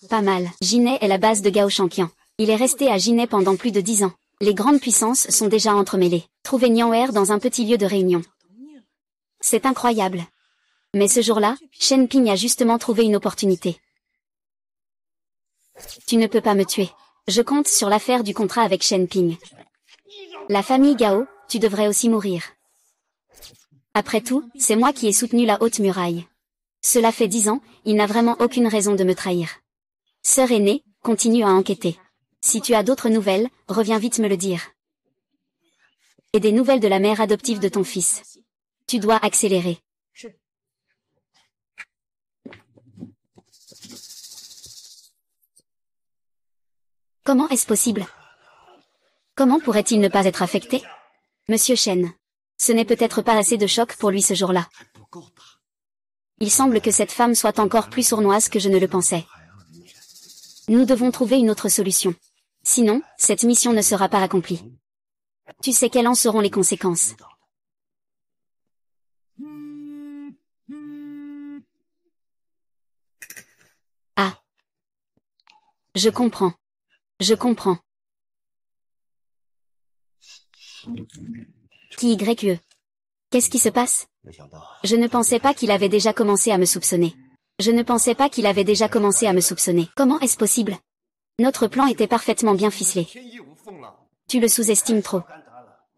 Pas mal. Jinhai est la base de Gao Shanqian. Il est resté à Jinhai pendant plus de 10 ans. Les grandes puissances sont déjà entremêlées. Trouver Nian'er dans un petit lieu de réunion. C'est incroyable. Mais ce jour-là, Shen Ping a justement trouvé une opportunité. Tu ne peux pas me tuer. Je compte sur l'affaire du contrat avec Shen Ping. La famille Gao, tu devrais aussi mourir. Après tout, c'est moi qui ai soutenu la haute muraille. Cela fait 10 ans, il n'a vraiment aucune raison de me trahir. Sœur aînée, continue à enquêter. Si tu as d'autres nouvelles, reviens vite me le dire. Et des nouvelles de la mère adoptive de ton fils. Tu dois accélérer. Comment est-ce possible? Comment pourrait-il ne pas être affecté? Monsieur Shen. Ce n'est peut-être pas assez de choc pour lui ce jour-là. Il semble que cette femme soit encore plus sournoise que je ne le pensais. Nous devons trouver une autre solution. Sinon, cette mission ne sera pas accomplie. Tu sais quelles en seront les conséquences. Ah. Je comprends. Je comprends. Qui YE? Qu'est-ce qui se passe? Je ne pensais pas qu'il avait déjà commencé à me soupçonner. Je ne pensais pas qu'il avait déjà commencé à me soupçonner. Comment est-ce possible? Notre plan était parfaitement bien ficelé. Tu le sous-estimes trop.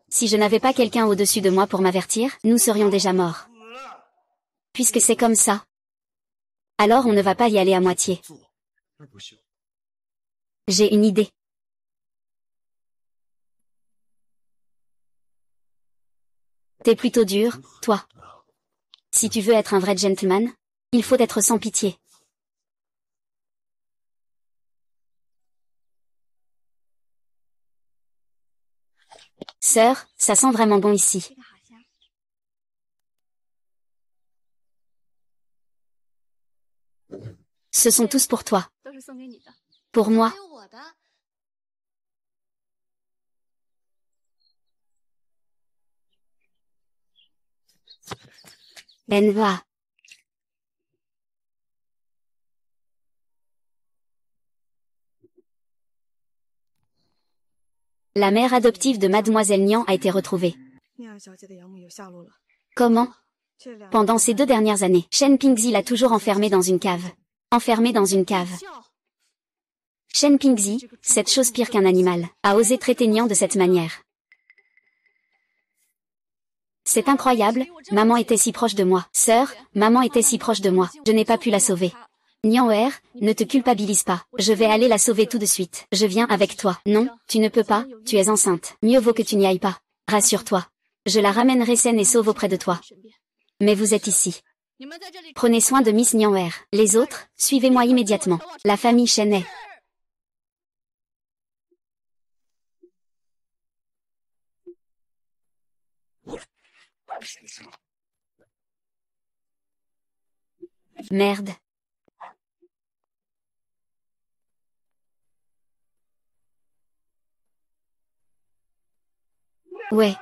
Si je n'avais pas quelqu'un au-dessus de moi pour m'avertir, nous serions déjà morts. Puisque c'est comme ça. Alors on ne va pas y aller à moitié. J'ai une idée. T'es plutôt dur, toi. Si tu veux être un vrai gentleman, Il faut être sans pitié. Sœur, ça sent vraiment bon ici. Ce sont tous pour toi. Pour moi. Enva. La mère adoptive de Mademoiselle Nian a été retrouvée. Comment? Pendant ces 2 dernières années, Shen Pingzi l'a toujours enfermée dans une cave. Enfermée dans une cave. Shen Pingzi, cette chose pire qu'un animal, a osé traiter Nian de cette manière. C'est incroyable, maman était si proche de moi. Sœur, maman était si proche de moi. Je n'ai pas pu la sauver. Nianwer, ne te culpabilise pas. Je vais aller la sauver tout de suite. Je viens avec toi. Non, tu ne peux pas, tu es enceinte. Mieux vaut que tu n'y ailles pas. Rassure-toi. Je la ramènerai saine et sauve auprès de toi. Mais vous êtes ici. Prenez soin de Miss Nianwer. Les autres, suivez-moi immédiatement. La famille Shen est. Merde. Ouais.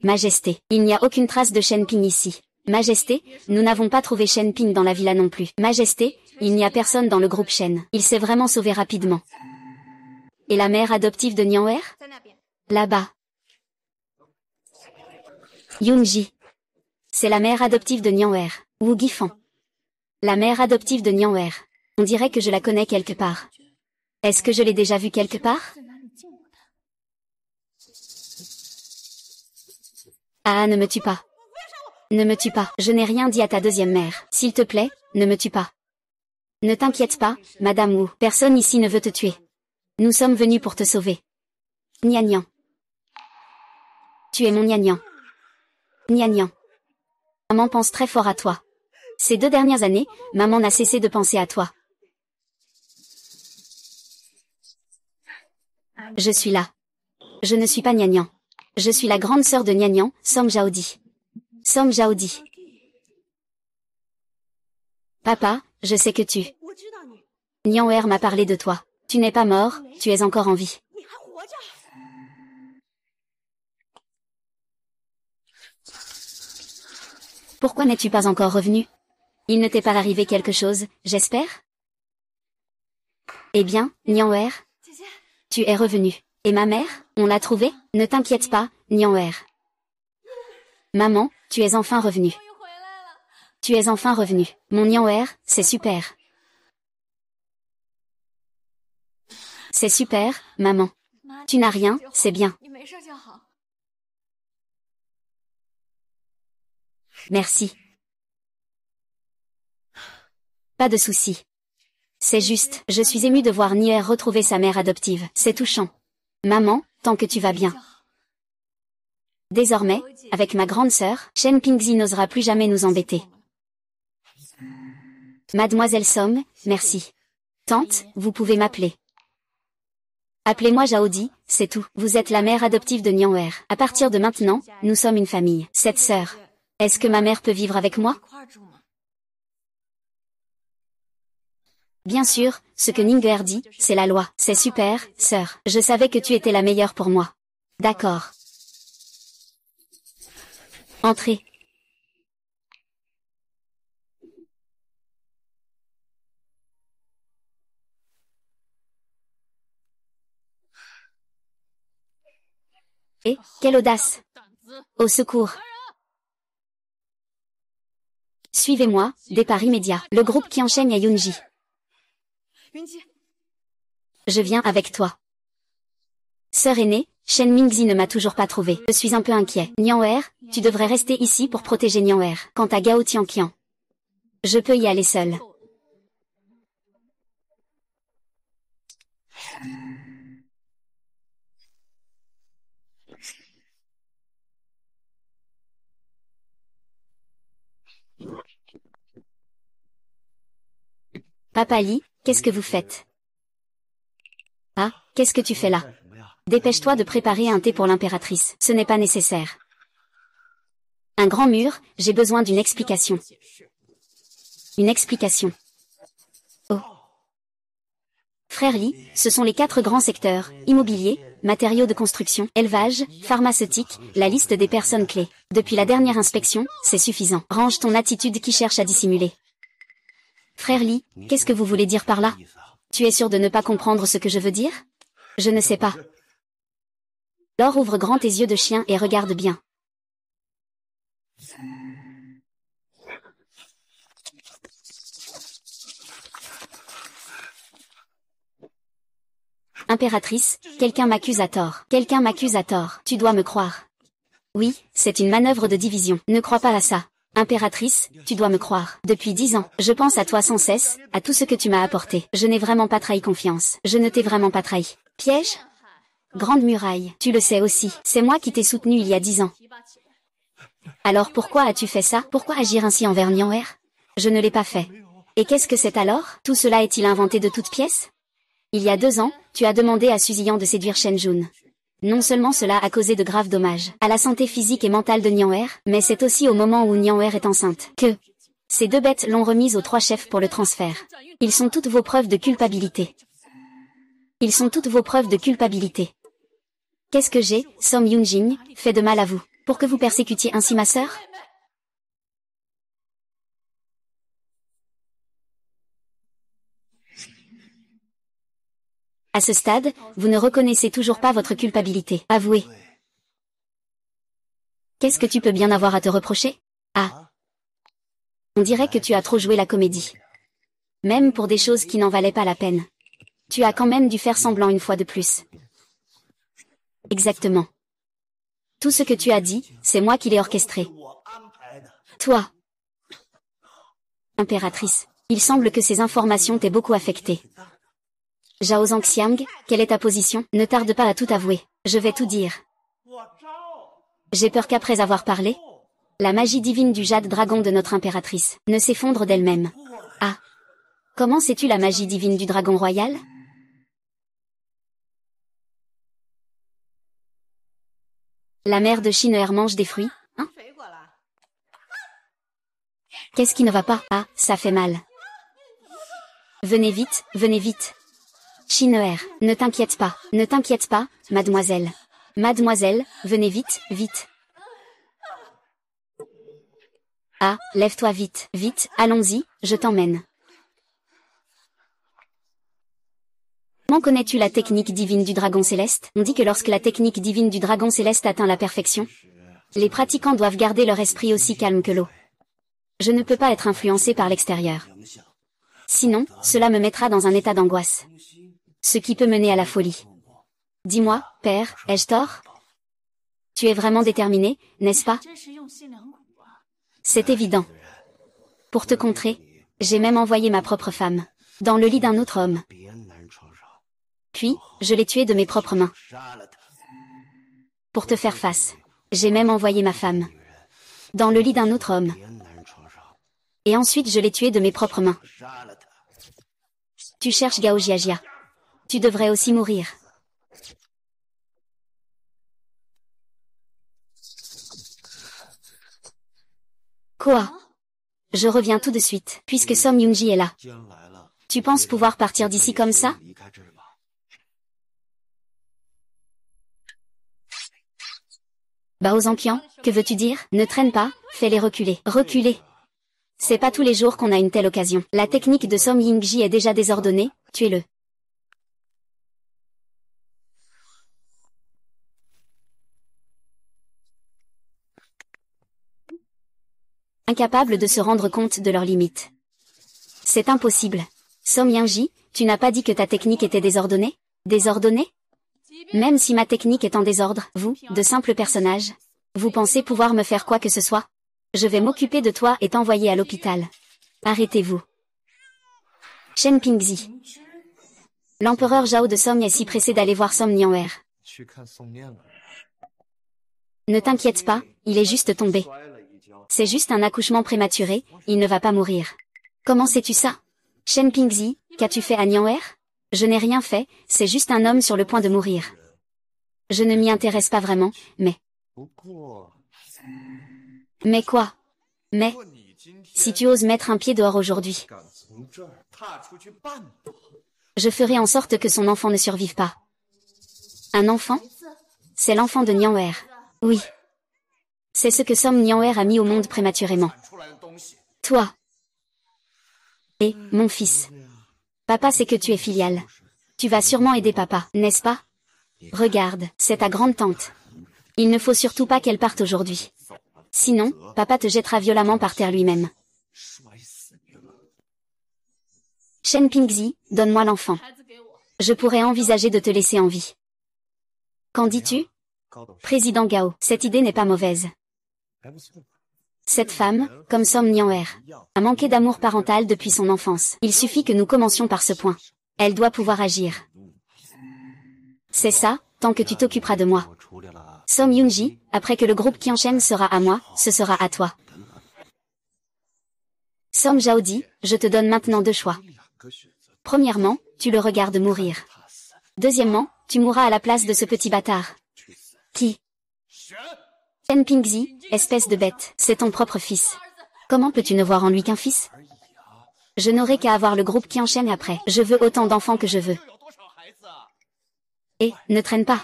Majesté, il n'y a aucune trace de Shen Ping ici. Majesté, nous n'avons pas trouvé Shen Ping dans la villa non plus. Majesté, il n'y a personne dans le groupe Shen. Il s'est vraiment sauvé rapidement. Et la mère adoptive de Nianwer? Là-bas. Yoonji. C'est la mère adoptive de Nianwer. Wu Gifan. La mère adoptive de Nianwer. On dirait que je la connais quelque part. Est-ce que je l'ai déjà vue quelque part? Ah, ne me tue pas. Ne me tue pas. Je n'ai rien dit à ta deuxième mère. S'il te plaît, ne me tue pas. Ne t'inquiète pas, Madame Wu. Personne ici ne veut te tuer. Nous sommes venus pour te sauver. Nian. Tu es mon Nian. Nian. Maman pense très fort à toi. Ces 2 dernières années, maman n'a cessé de penser à toi. Je suis là. Je ne suis pas Nian. Je suis la grande sœur de Nian, Song Jaodi. Song Jaodi. Papa, je sais que tu. Nianwer m'a parlé de toi. Tu n'es pas mort, tu es encore en vie. Pourquoi n'es-tu pas encore revenu? Il ne t'est pas arrivé quelque chose, j'espère? Eh bien, Nianwer, tu es revenu. Et ma mère, on l'a trouvée? Ne t'inquiète pas, Nianwer. Maman, tu es enfin revenu. Tu es enfin revenu. Mon Nianwer, c'est super. C'est super, maman. Tu n'as rien, c'est bien. Merci. Pas de souci. C'est juste, je suis émue de voir Nier retrouver sa mère adoptive. C'est touchant. Maman, tant que tu vas bien. Désormais, avec ma grande sœur, Shen Pingzi n'osera plus jamais nous embêter. Mademoiselle Song, merci. Tante, vous pouvez m'appeler. Appelez-moi Jaodi, c'est tout. Vous êtes la mère adoptive de Nianwer. À partir de maintenant, nous sommes une famille. Cette sœur. Est-ce que ma mère peut vivre avec moi? Bien sûr, ce que Ninger dit, c'est la loi. C'est super, sœur. Je savais que tu étais la meilleure pour moi. D'accord. Entrez. Et, quelle audace! Au secours! Suivez-moi, départ immédiat. Le groupe qui enchaîne à Yoonji. Je viens avec toi. Sœur aînée, Shen Mingzi ne m'a toujours pas trouvé. Je suis un peu inquiet. Nianwer, tu devrais rester ici pour protéger Nianwer. Quant à Gao Tianqian, je peux y aller seule. Papa Li, qu'est-ce que vous faites? Ah, qu'est-ce que tu fais là? Dépêche-toi de préparer un thé pour l'impératrice. Ce n'est pas nécessaire. Un grand mur, j'ai besoin d'une explication. Une explication. Oh. Frère Li, ce sont les 4 grands secteurs, immobilier, matériaux de construction, élevage, pharmaceutique, la liste des personnes clés. Depuis la dernière inspection, c'est suffisant. Range ton attitude qui cherche à dissimuler. Frère Li, qu'est-ce que vous voulez dire par là? Tu es sûr de ne pas comprendre ce que je veux dire? Je ne sais pas. Laure ouvre grand tes yeux de chien et regarde bien. Impératrice, quelqu'un m'accuse à tort. Quelqu'un m'accuse à tort. Tu dois me croire. Oui, c'est une manœuvre de division. Ne crois pas à ça. Impératrice, tu dois me croire. Depuis 10 ans, je pense à toi sans cesse, à tout ce que tu m'as apporté. Je n'ai vraiment pas trahi confiance. Je ne t'ai vraiment pas trahi. Piège? Grande muraille, tu le sais aussi. C'est moi qui t'ai soutenu il y a 10 ans. Alors pourquoi as-tu fait ça? Pourquoi agir ainsi envers Nian'er? Je ne l'ai pas fait. Et qu'est-ce que c'est alors? Tout cela est-il inventé de toutes pièces? Il y a 2 ans, tu as demandé à Suzian de séduire Shen Jun. Non seulement cela a causé de graves dommages à la santé physique et mentale de Nian'er, mais c'est aussi au moment où Nian'er est enceinte que ces 2 bêtes l'ont remise aux 3 chefs pour le transfert. Ils sont toutes vos preuves de culpabilité. Ils sont toutes vos preuves de culpabilité. Qu'est-ce que j'ai, Som Yoon-jin, fait de mal à vous, pour que vous persécutiez ainsi ma sœur? À ce stade, vous ne reconnaissez toujours pas votre culpabilité. Avouez. Qu'est-ce que tu peux bien avoir à te reprocher? Ah. On dirait que tu as trop joué la comédie. Même pour des choses qui n'en valaient pas la peine. Tu as quand même dû faire semblant une fois de plus. Exactement. Tout ce que tu as dit, c'est moi qui l'ai orchestré. Toi. Impératrice. Il semble que ces informations t'aient beaucoup affectée. Zhao Zhangxiang, quelle est ta position? Ne tarde pas à tout avouer. Je vais tout dire. J'ai peur qu'après avoir parlé, la magie divine du jade dragon de notre impératrice ne s'effondre d'elle-même. Ah. Comment sais-tu la magie divine du dragon royal? La mère de Shin'er mange des fruits, hein? Qu'est-ce qui ne va pas? Ah, ça fait mal. Venez vite, venez vite. Shin'er, ne t'inquiète pas, mademoiselle. Mademoiselle, venez vite, vite. Ah, lève-toi vite, vite, allons-y, je t'emmène. Comment connais-tu la technique divine du dragon céleste? On dit que lorsque la technique divine du dragon céleste atteint la perfection, les pratiquants doivent garder leur esprit aussi calme que l'eau. Je ne peux pas être influencé par l'extérieur. Sinon, cela me mettra dans un état d'angoisse. Ce qui peut mener à la folie. Dis-moi, père, ai-je tort? Tu es vraiment déterminé, n'est-ce pas? C'est évident. Pour te contrer, j'ai même envoyé ma propre femme dans le lit d'un autre homme. Puis, je l'ai tué de mes propres mains. Pour te faire face, j'ai même envoyé ma femme dans le lit d'un autre homme. Et ensuite je l'ai tué de mes propres mains. Tu cherches Gao Jiajia. Tu devrais aussi mourir. Quoi? Je reviens tout de suite, puisque Som Yoon-ji est là. Tu penses pouvoir partir d'ici comme ça? Bao Zhangqiang, que veux-tu dire? Ne traîne pas, fais-les reculer. Reculer. C'est pas tous les jours qu'on a une telle occasion. La technique de Som Ying-ji est déjà désordonnée, tuez-le. Incapables de se rendre compte de leurs limites. C'est impossible. Som Ying-ji, tu n'as pas dit que ta technique était désordonnée? Désordonnée? Même si ma technique est en désordre, vous, de simples personnages, vous pensez pouvoir me faire quoi que ce soit? Je vais m'occuper de toi et t'envoyer à l'hôpital. Arrêtez-vous. Shen Pingzi. L'empereur Zhao de Song est si pressé d'aller voir Som Nian'er. Ne t'inquiète pas, il est juste tombé. C'est juste un accouchement prématuré, il ne va pas mourir. Comment sais-tu ça? Shen Pingzi, qu'as-tu fait à Nianwer? Je n'ai rien fait, c'est juste un homme sur le point de mourir. Je ne m'y intéresse pas vraiment, mais... Mais quoi? Mais... Si tu oses mettre un pied dehors aujourd'hui, je ferai en sorte que son enfant ne survive pas. Un enfant? C'est l'enfant de Nianwer. Oui. C'est ce que Som Nianwer a mis au monde prématurément. Toi. Et, mon fils. Papa sait que tu es filial. Tu vas sûrement aider papa, n'est-ce pas? Regarde, c'est ta grande-tante. Il ne faut surtout pas qu'elle parte aujourd'hui. Sinon, papa te jettera violemment par terre lui-même. Shen Pingzi, donne-moi l'enfant. Je pourrais envisager de te laisser en vie. Qu'en dis-tu? Président Gao, cette idée n'est pas mauvaise. Cette femme, comme Som Nianwer, a manqué d'amour parental depuis son enfance. Il suffit que nous commencions par ce point. Elle doit pouvoir agir. C'est ça, tant que tu t'occuperas de moi. Som Yoonji, après que le groupe Qianshen sera à moi, ce sera à toi. Som Zhaodi, je te donne maintenant deux choix. Premièrement, tu le regardes mourir. Deuxièmement, tu mourras à la place de ce petit bâtard. Qui? Shen Pingzi, espèce de bête, c'est ton propre fils. Comment peux-tu ne voir en lui qu'un fils? Je n'aurai qu'à avoir le groupe Qianshen après. Je veux autant d'enfants que je veux. Et, ne traîne pas.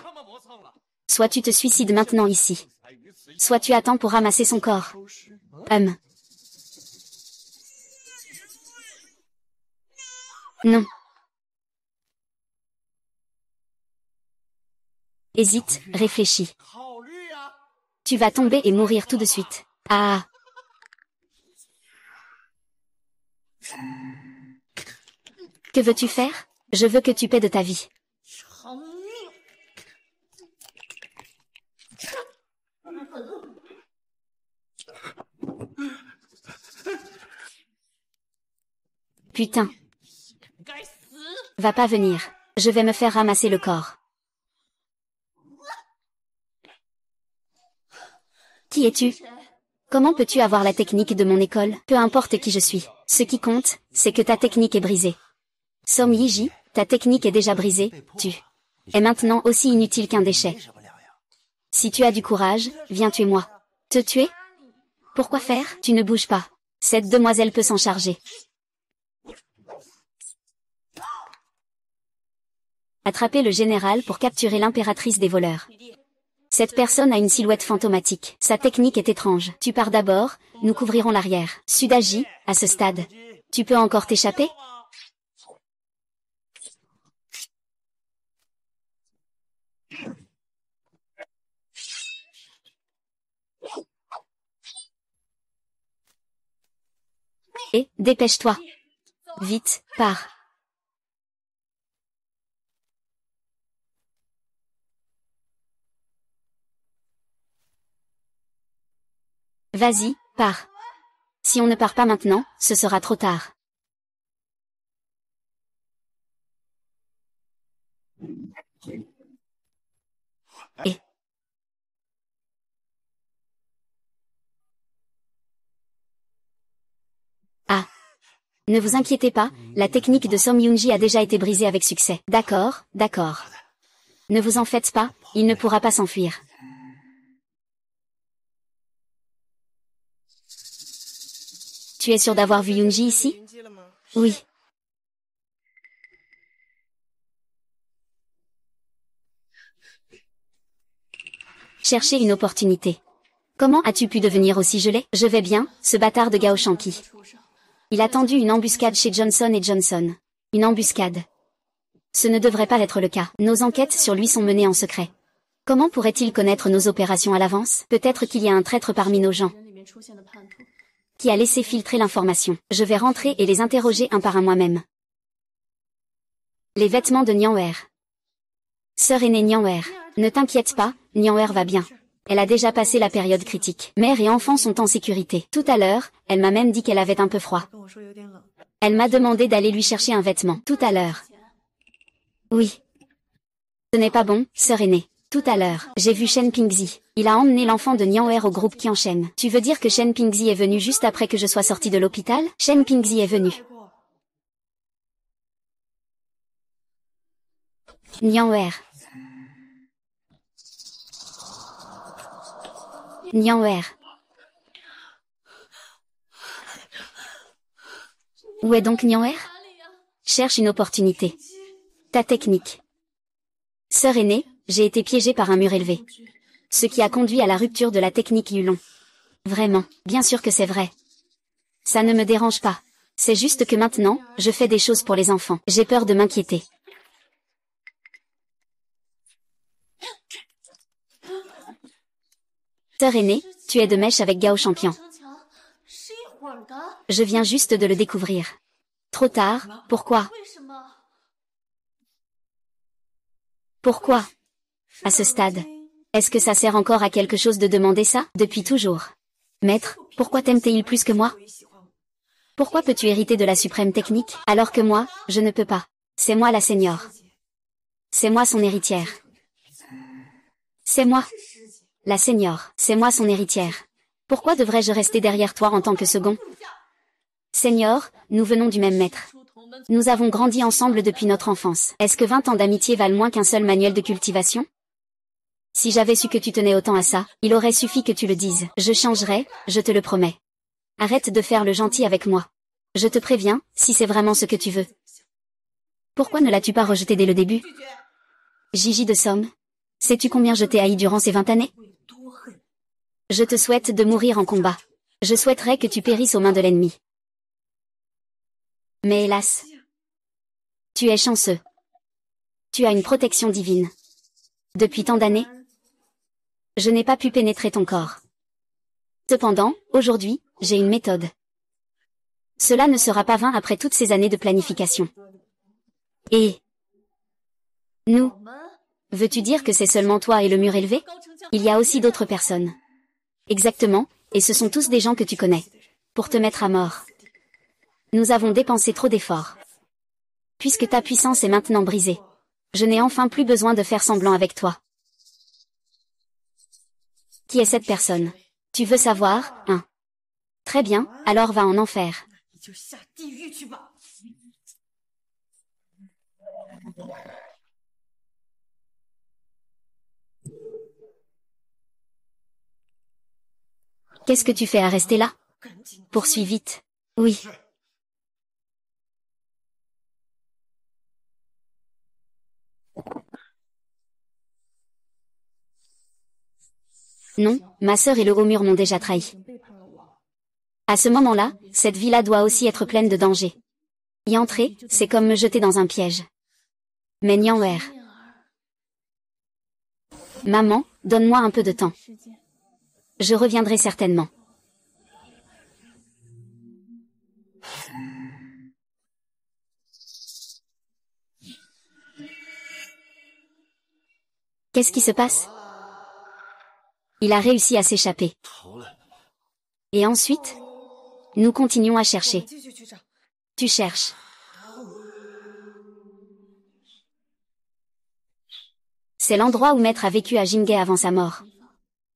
Soit tu te suicides maintenant ici. Soit tu attends pour ramasser son corps. Non. Hésite, réfléchis. Tu vas tomber et mourir tout de suite. Ah. Que veux-tu faire? Je veux que tu paies de ta vie. Putain. Va pas venir. Je vais me faire ramasser le corps. Qui es-tu? Comment peux-tu avoir la technique de mon école? Peu importe qui je suis. Ce qui compte, c'est que ta technique est brisée. Som Yiji, ta technique est déjà brisée, tu es maintenant aussi inutile qu'un déchet. Si tu as du courage, viens tuer-moi. Te tuer? Pourquoi faire? Tu ne bouges pas. Cette demoiselle peut s'en charger. Attraper le général pour capturer l'impératrice des voleurs. Cette personne a une silhouette fantomatique. Sa technique est étrange. Tu pars d'abord, nous couvrirons l'arrière. Sudaji, à ce stade. Tu peux encore t'échapper? Et, dépêche-toi. Vite, pars. Vas-y, pars. Si on ne part pas maintenant, ce sera trop tard. Et... Ah. Ne vous inquiétez pas, la technique de Som Yoonji a déjà été brisée avec succès. D'accord, d'accord. Ne vous en faites pas, il ne pourra pas s'enfuir. Tu es sûr d'avoir vu Yoonji ici? Oui. Chercher une opportunité. Comment as-tu pu devenir aussi gelé? Je vais bien, ce bâtard de Gao Shanqi. Il a tendu une embuscade chez Johnson & Johnson. Une embuscade. Ce ne devrait pas être le cas. Nos enquêtes sur lui sont menées en secret. Comment pourrait-il connaître nos opérations à l'avance? Peut-être qu'il y a un traître parmi nos gens qui a laissé filtrer l'information. Je vais rentrer et les interroger un par un moi-même. Les vêtements de Nianwer. Sœur aînée Nianwer. Ne t'inquiète pas, Nianwer va bien. Elle a déjà passé la période critique. Mère et enfant sont en sécurité. Tout à l'heure, elle m'a même dit qu'elle avait un peu froid. Elle m'a demandé d'aller lui chercher un vêtement. Tout à l'heure. Oui. Ce n'est pas bon, sœur aînée. Tout à l'heure, j'ai vu Shen Pingzi. Il a emmené l'enfant de Nianwer au groupe Qianshen. Tu veux dire que Shen Pingzi est venu juste après que je sois sortie de l'hôpital? Shen Pingzi est venu. Nianwer. Nianwer. Où est donc Nianwer? Cherche une opportunité. Ta technique. Sœur aînée, j'ai été piégée par un mur élevé. Ce qui a conduit à la rupture de la technique Yulon. Vraiment, bien sûr que c'est vrai. Ça ne me dérange pas. C'est juste que maintenant, je fais des choses pour les enfants. J'ai peur de m'inquiéter. Sœur aînée, tu es de mèche avec Gao Champion. Je viens juste de le découvrir. Trop tard, pourquoi? Pourquoi? À ce stade. Est-ce que ça sert encore à quelque chose de demander ça? Depuis toujours. Maître, pourquoi t'aimes-t-il plus que moi? Pourquoi peux-tu hériter de la suprême technique, alors que moi, je ne peux pas? C'est moi la seigneur. C'est moi son héritière. C'est moi. La seigneur, c'est moi son héritière. Pourquoi devrais-je rester derrière toi en tant que second? Seigneur, nous venons du même maître. Nous avons grandi ensemble depuis notre enfance. Est-ce que 20 ans d'amitié valent moins qu'un seul manuel de cultivation? Si j'avais su que tu tenais autant à ça, il aurait suffi que tu le dises. Je changerai, je te le promets. Arrête de faire le gentil avec moi. Je te préviens, si c'est vraiment ce que tu veux. Pourquoi ne l'as-tu pas rejeté dès le début? Gigi de Somme. Sais-tu combien je t'ai haï durant ces 20 années? Je te souhaite de mourir en combat. Je souhaiterais que tu périsses aux mains de l'ennemi. Mais hélas. Tu es chanceux. Tu as une protection divine. Depuis tant d'années, je n'ai pas pu pénétrer ton corps. Cependant, aujourd'hui, j'ai une méthode. Cela ne sera pas vain après toutes ces années de planification. Et nous, veux-tu dire que c'est seulement toi et le mur élevé? Il y a aussi d'autres personnes. Exactement, et ce sont tous des gens que tu connais. Pour te mettre à mort. Nous avons dépensé trop d'efforts. Puisque ta puissance est maintenant brisée. Je n'ai enfin plus besoin de faire semblant avec toi. Qui est cette personne? Tu veux savoir, hein? Très bien, alors va en enfer. Qu'est-ce que tu fais à rester là? Poursuis vite. Oui. Non, ma sœur et le haut mur m'ont déjà trahi. À ce moment-là, cette villa doit aussi être pleine de dangers. Y entrer, c'est comme me jeter dans un piège. Mais Nianwer. Maman, donne-moi un peu de temps. Je reviendrai certainement. Qu'est-ce qui se passe? Il a réussi à s'échapper. Et ensuite, nous continuons à chercher. Tu cherches. C'est l'endroit où Maître a vécu à Jinghe avant sa mort.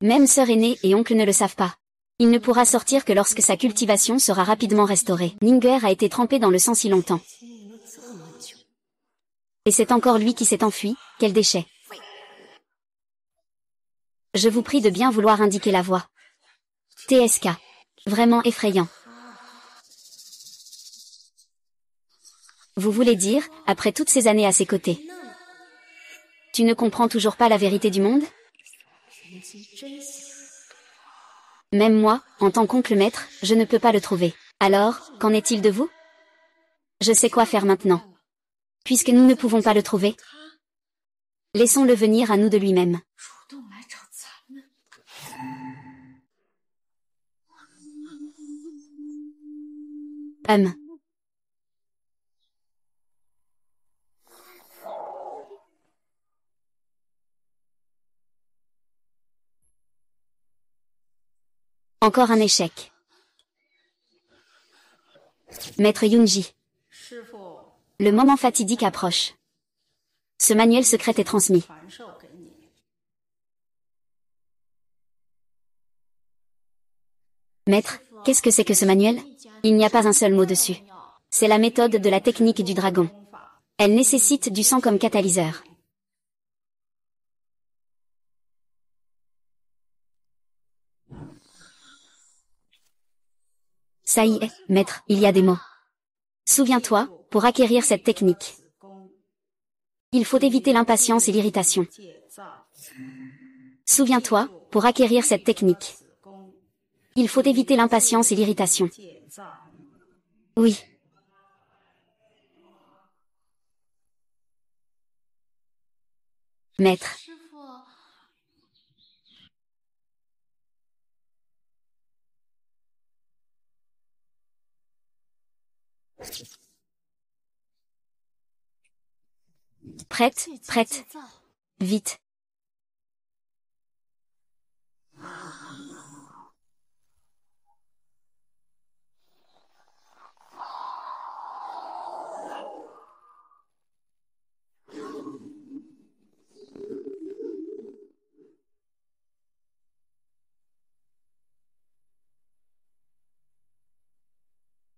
Même sœur aînée et oncle ne le savent pas. Il ne pourra sortir que lorsque sa cultivation sera rapidement restaurée. Ningguer a été trempé dans le sang si longtemps. Et c'est encore lui qui s'est enfui, quel déchet. Je vous prie de bien vouloir indiquer la voie. TSK. Vraiment effrayant. Vous voulez dire, après toutes ces années à ses côtés. Tu ne comprends toujours pas la vérité du monde? Même moi, en tant qu'oncle maître, je ne peux pas le trouver. Alors, qu'en est-il de vous? Je sais quoi faire maintenant. Puisque nous ne pouvons pas le trouver, laissons-le venir à nous de lui-même. Encore un échec. Maître Yunji. Le moment fatidique approche. Ce manuel secret est transmis. Maître, qu'est-ce que c'est que ce manuel? Il n'y a pas un seul mot dessus. C'est la méthode de la technique du dragon. Elle nécessite du sang comme catalyseur. Ça y est, maître, il y a des mots. Souviens-toi, pour acquérir cette technique, il faut éviter l'impatience et l'irritation. Souviens-toi, pour acquérir cette technique, il faut éviter l'impatience et l'irritation. Oui. Maître. Prête, prête. Vite.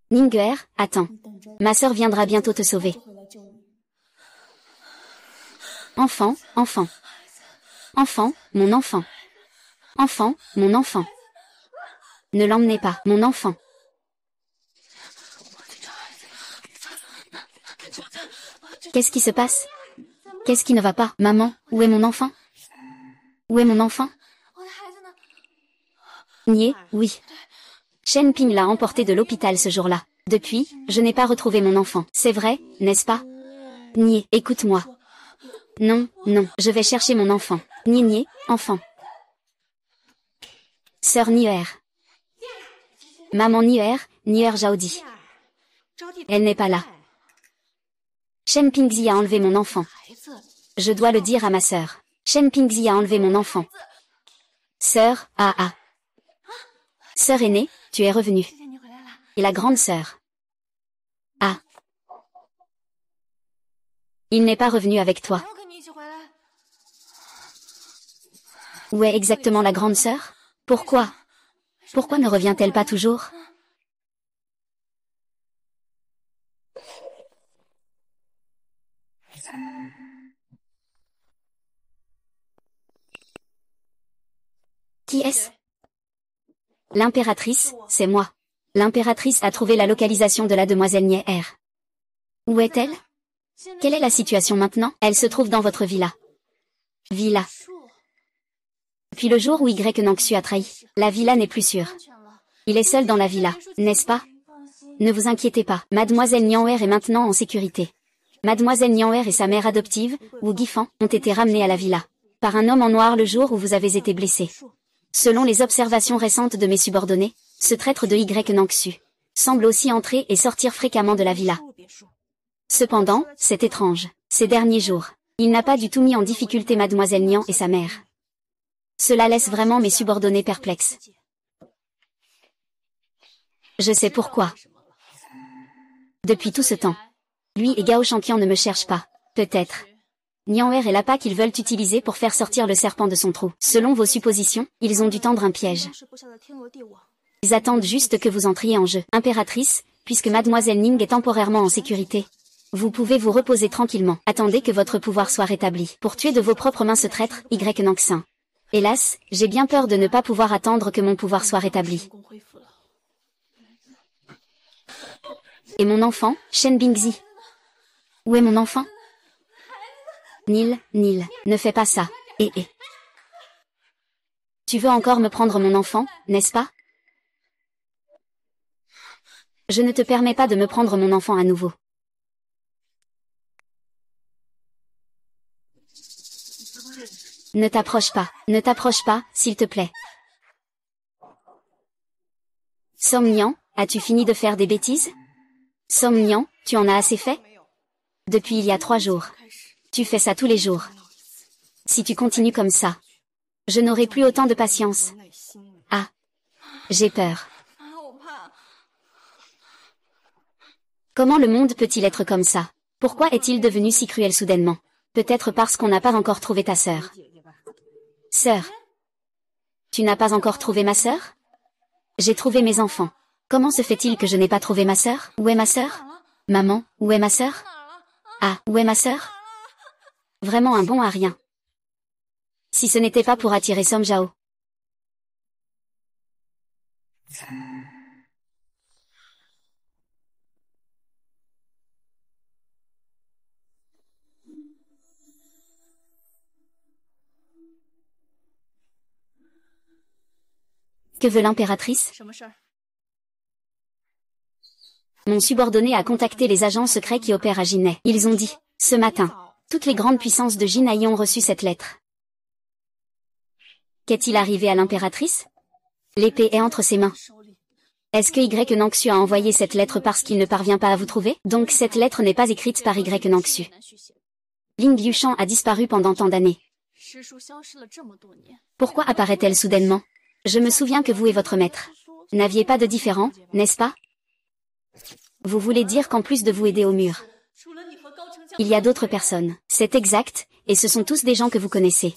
Ninger, attends. Ma sœur viendra bientôt te sauver. Enfant, enfant. Enfant, mon enfant. Enfant, mon enfant. Ne l'emmenez pas, mon enfant. Qu'est-ce qui se passe? Qu'est-ce qui ne va pas? Maman, où est mon enfant? Où est mon enfant? Nier, oui. Shen Ping l'a emporté de l'hôpital ce jour-là. Depuis, je n'ai pas retrouvé mon enfant. C'est vrai, n'est-ce pas? Nier, écoute-moi. Non, non, je vais chercher mon enfant. Nier, enfant. Sœur Nier. Maman Nier, Nier Jaodi. Elle n'est pas là. Shen Pingzi a enlevé mon enfant. Je dois le dire à ma sœur. Shen Pingzi a enlevé mon enfant. Sœur, Sœur aînée, tu es revenue. Et la grande sœur. Ah. Il n'est pas revenu avec toi. Où est exactement la grande sœur? Pourquoi? Pourquoi ne revient-elle pas toujours? Qui est-ce? L'impératrice, c'est moi. L'impératrice a trouvé la localisation de la demoiselle Nier. Où est-elle? Quelle est la situation maintenant? Elle se trouve dans votre villa. Villa. Puis le jour où Y Nangsu a trahi, la villa n'est plus sûre. Il est seul dans la villa, n'est-ce pas? Ne vous inquiétez pas, Mademoiselle Nianwer est maintenant en sécurité. Mademoiselle Nianwer et sa mère adoptive, Wu Gifan, ont été ramenées à la villa par un homme en noir le jour où vous avez été blessé. Selon les observations récentes de mes subordonnés, ce traître de Y Nangsu semble aussi entrer et sortir fréquemment de la villa. Cependant, c'est étrange. Ces derniers jours, il n'a pas du tout mis en difficulté Mademoiselle Nian et sa mère. Cela laisse vraiment mes subordonnés perplexes. Je sais pourquoi. Depuis tout ce temps, lui et Gao Shanqian ne me cherchent pas. Peut-être. Nianwer est l'appât qu'ils veulent utiliser pour faire sortir le serpent de son trou. Selon vos suppositions, ils ont dû tendre un piège. Ils attendent juste que vous entriez en jeu. Impératrice, puisque Mademoiselle Ning est temporairement en sécurité, vous pouvez vous reposer tranquillement. Attendez que votre pouvoir soit rétabli. Pour tuer de vos propres mains ce traître, Y Nangxin. Hélas, j'ai bien peur de ne pas pouvoir attendre que mon pouvoir soit rétabli. Et mon enfant, Shen Bingzi? Où est mon enfant? Nil, ne fais pas ça. Tu veux encore me prendre mon enfant, n'est-ce pas? Je ne te permets pas de me prendre mon enfant à nouveau. Ne t'approche pas, s'il te plaît. Somnian, as-tu fini de faire des bêtises? Somnian, tu en as assez fait? Depuis il y a 3 jours. Tu fais ça tous les jours. Si tu continues comme ça, je n'aurai plus autant de patience. Ah. J'ai peur. Comment le monde peut-il être comme ça? Pourquoi est-il devenu si cruel soudainement? Peut-être parce qu'on n'a pas encore trouvé ta sœur. Sœur? Tu n'as pas encore trouvé ma sœur? J'ai trouvé mes enfants. Comment se fait-il que je n'ai pas trouvé ma sœur? Où est ma sœur? Maman, où est ma sœur? Ah, où est ma sœur? Vraiment un bon à rien. Si ce n'était pas pour attirer Song Jao. Que veut l'impératrice? Mon subordonné a contacté les agents secrets qui opèrent à Jinai. Ils ont dit, ce matin, toutes les grandes puissances de Jinai ont reçu cette lettre. Qu'est-il arrivé à l'impératrice? L'épée est entre ses mains. Est-ce que Y Nangxu a envoyé cette lettre parce qu'il ne parvient pas à vous trouver? Donc cette lettre n'est pas écrite par Y Nangxu. Ling Yushan a disparu pendant tant d'années. Pourquoi apparaît-elle soudainement? Je me souviens que vous et votre maître n'aviez pas de différend, n'est-ce pas? Vous voulez dire qu'en plus de vous aider au mur, il y a d'autres personnes. C'est exact, et ce sont tous des gens que vous connaissez.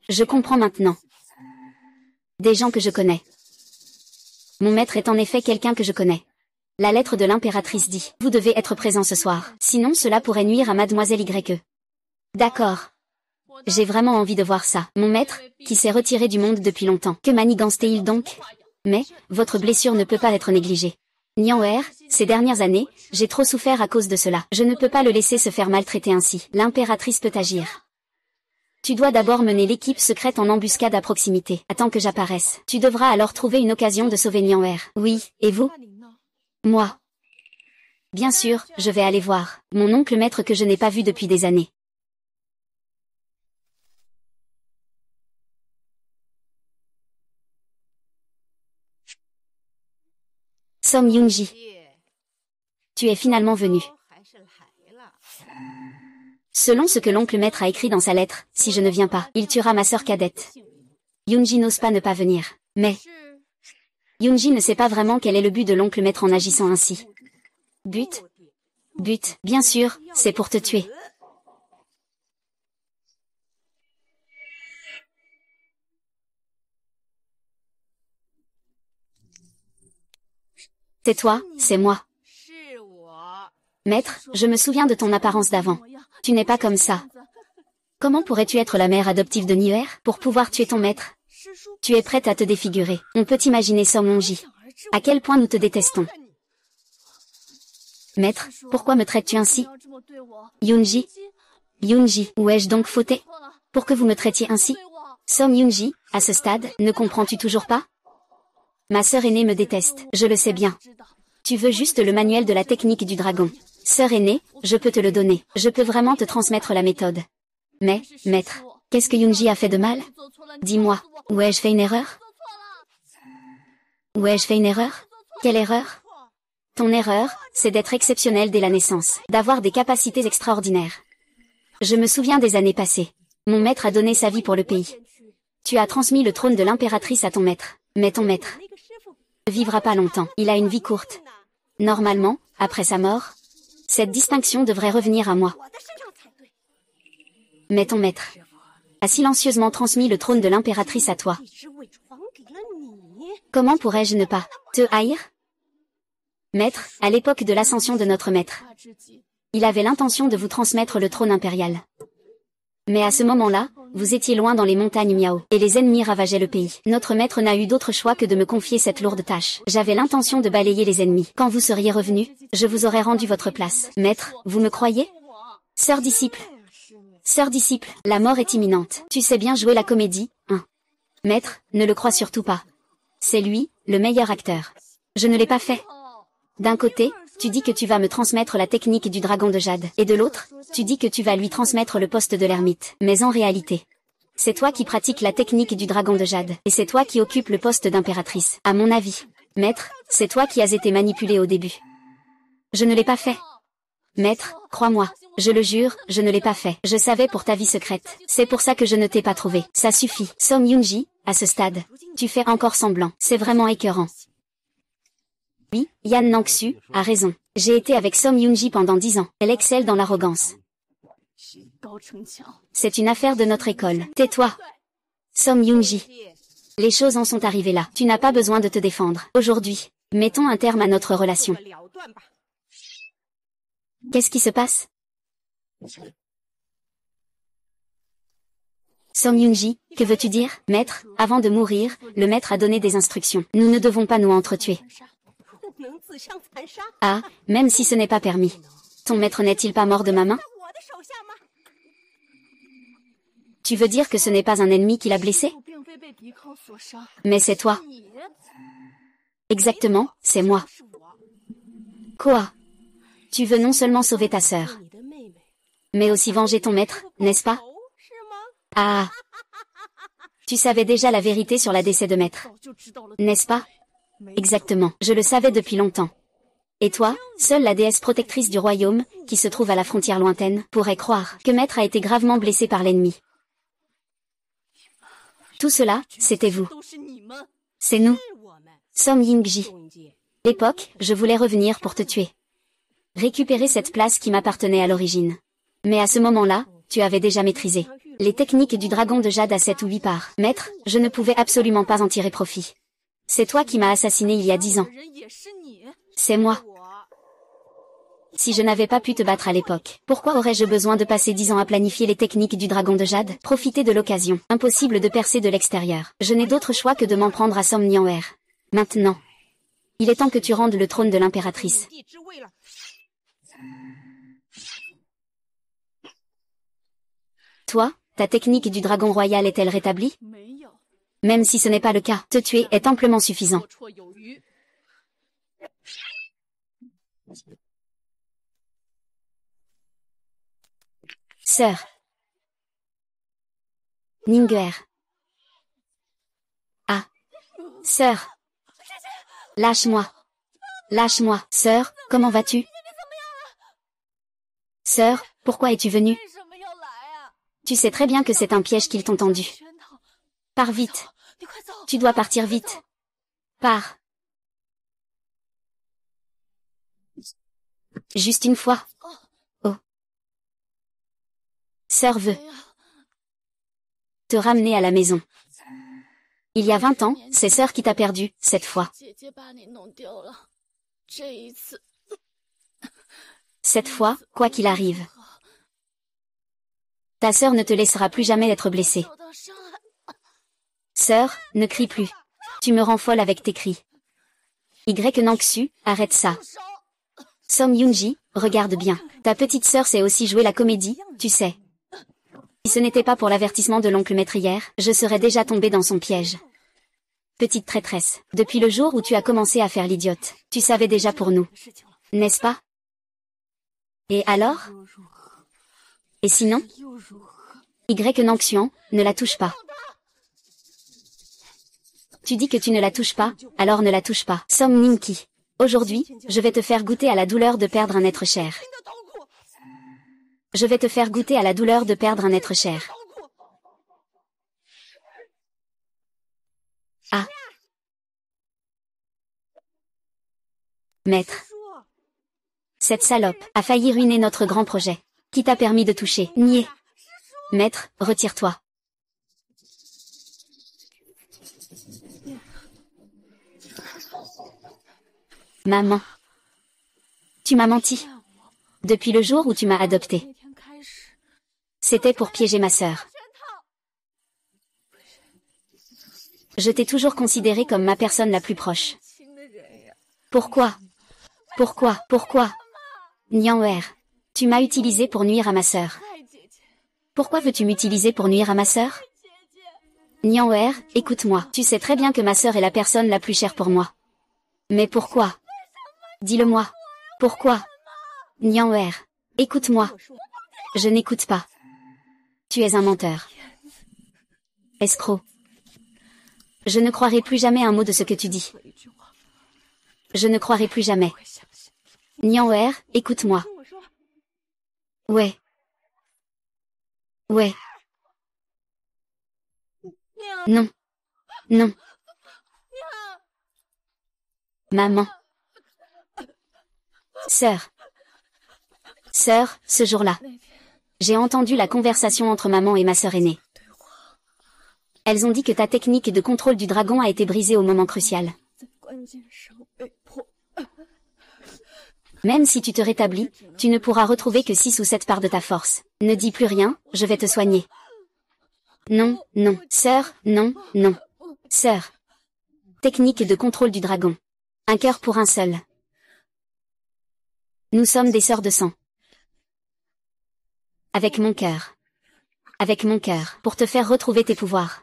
Je comprends maintenant. Des gens que je connais. Mon maître est en effet quelqu'un que je connais. La lettre de l'impératrice dit, vous devez être présent ce soir, sinon cela pourrait nuire à mademoiselle Y. D'accord. J'ai vraiment envie de voir ça. Mon maître, qui s'est retiré du monde depuis longtemps. Que manigance-t-il donc? Mais, votre blessure ne peut pas être négligée. Nianwer, ces dernières années, j'ai trop souffert à cause de cela. Je ne peux pas le laisser se faire maltraiter ainsi. L'impératrice peut agir. Tu dois d'abord mener l'équipe secrète en embuscade à proximité. Attends que j'apparaisse. Tu devras alors trouver une occasion de sauver Nianwer. Oui, et vous? Moi. Bien sûr, je vais aller voir mon oncle maître que je n'ai pas vu depuis des années. Song Yoonji. Tu es finalement venu. Selon ce que l'oncle maître a écrit dans sa lettre, si je ne viens pas, il tuera ma sœur cadette. Yoonji n'ose pas ne pas venir. Mais Yoonji ne sait pas vraiment quel est le but de l'oncle maître en agissant ainsi. But? Bien sûr, c'est pour te tuer. C'est toi, c'est moi. Maître, je me souviens de ton apparence d'avant. Tu n'es pas comme ça. Comment pourrais-tu être la mère adoptive de Nier pour pouvoir tuer ton maître? Tu es prête à te défigurer. On peut imaginer Sommonji. À quel point nous te détestons. Maître, pourquoi me traites-tu ainsi? Yoonji, où ai-je donc fauté? Pour que vous me traitiez ainsi? Som Yoonji, à ce stade, ne comprends-tu toujours pas? Ma sœur aînée me déteste, je le sais bien. Tu veux juste le manuel de la technique du dragon. Sœur aînée, je peux te le donner. Je peux vraiment te transmettre la méthode. Mais, maître, qu'est-ce que Yoonji a fait de mal? Dis-moi, où ai-je fait une erreur? Où ai-je fait une erreur? Quelle erreur? Ton erreur, c'est d'être exceptionnel dès la naissance, d'avoir des capacités extraordinaires. Je me souviens des années passées. Mon maître a donné sa vie pour le pays. Tu as transmis le trône de l'impératrice à ton maître. Mais ton maître ne vivra pas longtemps. Il a une vie courte. Normalement, après sa mort, cette distinction devrait revenir à moi. Mais ton maître a silencieusement transmis le trône de l'impératrice à toi. Comment pourrais-je ne pas te haïr? Maître, à l'époque de l'ascension de notre maître, il avait l'intention de vous transmettre le trône impérial. Mais à ce moment-là, vous étiez loin dans les montagnes Miao, et les ennemis ravageaient le pays. Notre maître n'a eu d'autre choix que de me confier cette lourde tâche. J'avais l'intention de balayer les ennemis. Quand vous seriez revenu, je vous aurais rendu votre place. Maître, vous me croyez? Sœur disciple, la mort est imminente. Tu sais bien jouer la comédie, hein? Maître, ne le crois surtout pas. C'est lui, le meilleur acteur. Je ne l'ai pas fait. D'un côté, tu dis que tu vas me transmettre la technique du dragon de jade, et de l'autre, tu dis que tu vas lui transmettre le poste de l'ermite. Mais en réalité, c'est toi qui pratiques la technique du dragon de jade, et c'est toi qui occupes le poste d'impératrice. À mon avis, maître, c'est toi qui as été manipulé au début. Je ne l'ai pas fait. Maître, crois-moi, je le jure, je ne l'ai pas fait. Je savais pour ta vie secrète. C'est pour ça que je ne t'ai pas trouvé. Ça suffit. Som Yoonji, à ce stade, tu fais encore semblant. C'est vraiment écœurant. Oui, Yan Nangxu a raison. J'ai été avec Som Yoonji pendant 10 ans. Elle excelle dans l'arrogance. C'est une affaire de notre école. Tais-toi. Som Yoonji. Les choses en sont arrivées là. Tu n'as pas besoin de te défendre. Aujourd'hui, mettons un terme à notre relation. Qu'est-ce qui se passe? Som Yoonji, que veux-tu dire? Maître, avant de mourir, le maître a donné des instructions. Nous ne devons pas nous entretuer. Ah, même si ce n'est pas permis. Ton maître n'est-il pas mort de ma main? Tu veux dire que ce n'est pas un ennemi qui l'a blessé? Mais c'est toi. Exactement, c'est moi. Quoi? Tu veux non seulement sauver ta sœur, mais aussi venger ton maître, n'est-ce pas? Ah! Tu savais déjà la vérité sur la décès de maître, n'est-ce pas? Exactement, je le savais depuis longtemps. Et toi, seule la déesse protectrice du royaume, qui se trouve à la frontière lointaine, pourrait croire que maître a été gravement blessé par l'ennemi. Tout cela, c'était vous. C'est nous. Som Yingji. Époque, je voulais revenir pour te tuer. Récupérer cette place qui m'appartenait à l'origine. Mais à ce moment-là, tu avais déjà maîtrisé les techniques du dragon de jade à 7 ou 8 parts. Maître, je ne pouvais absolument pas en tirer profit. C'est toi qui m'as assassiné il y a 10 ans. C'est moi. Si je n'avais pas pu te battre à l'époque, pourquoi aurais-je besoin de passer 10 ans à planifier les techniques du dragon de jade? Profiter de l'occasion. Impossible de percer de l'extérieur. Je n'ai d'autre choix que de m'en prendre à Som Nianwer. Maintenant. Il est temps que tu rendes le trône de l'impératrice. Toi, ta technique du dragon royal est-elle rétablie? Même si ce n'est pas le cas, te tuer est amplement suffisant. Sœur. Ningguer. Ah. Sœur. Lâche-moi. Lâche-moi. Sœur, comment vas-tu? Sœur, pourquoi es-tu venue? Tu sais très bien que c'est un piège qu'ils t'ont tendu. Pars vite. Tu dois partir vite. Pars. Juste une fois. Oh. Sœur veut te ramener à la maison. Il y a 20 ans, c'est Sœur qui t'a perdu, cette fois. Cette fois, quoi qu'il arrive. Ta sœur ne te laissera plus jamais être blessée. Sœur, ne crie plus. Tu me rends folle avec tes cris. Nangxu, arrête ça. Som Yunji, regarde bien. Ta petite sœur sait aussi jouer la comédie, tu sais. Si ce n'était pas pour l'avertissement de l'oncle maître hier, je serais déjà tombée dans son piège. Petite traîtresse, depuis le jour où tu as commencé à faire l'idiote, tu savais déjà pour nous. N'est-ce pas? Et alors? Et sinon? Nangxian, ne la touche pas. Tu dis que tu ne la touches pas, alors ne la touche pas. Som Ninki. Aujourd'hui, je vais te faire goûter à la douleur de perdre un être cher. Je vais te faire goûter à la douleur de perdre un être cher. Ah. Maître. Cette salope a failli ruiner notre grand projet. Qui t'a permis de toucher? Nier. Maître, retire-toi. Maman. Tu m'as menti. Depuis le jour où tu m'as adopté. C'était pour piéger ma sœur. Je t'ai toujours considérée comme ma personne la plus proche. Pourquoi? Pourquoi? Nianwer, tu m'as utilisé pour nuire à ma sœur. Pourquoi veux-tu m'utiliser pour nuire à ma sœur? Nianwer, écoute-moi. Tu sais très bien que ma sœur est la personne la plus chère pour moi. Mais pourquoi? Dis-le-moi. Pourquoi? Nianwer, écoute-moi. Je n'écoute pas. Tu es un menteur. Escroc. Je ne croirai plus jamais un mot de ce que tu dis. Je ne croirai plus jamais. Nianwer, écoute-moi. Ouais. Ouais. Non. Non. Maman. Sœur. Sœur, ce jour-là. J'ai entendu la conversation entre maman et ma sœur aînée. Elles ont dit que ta technique de contrôle du dragon a été brisée au moment crucial. Même si tu te rétablis, tu ne pourras retrouver que 6 ou 7 parts de ta force. Ne dis plus rien, je vais te soigner. Non, non, sœur, non, non. Sœur. Technique de contrôle du dragon. Un cœur pour un seul. Nous sommes des sœurs de sang. Avec mon cœur. Avec mon cœur, pour te faire retrouver tes pouvoirs.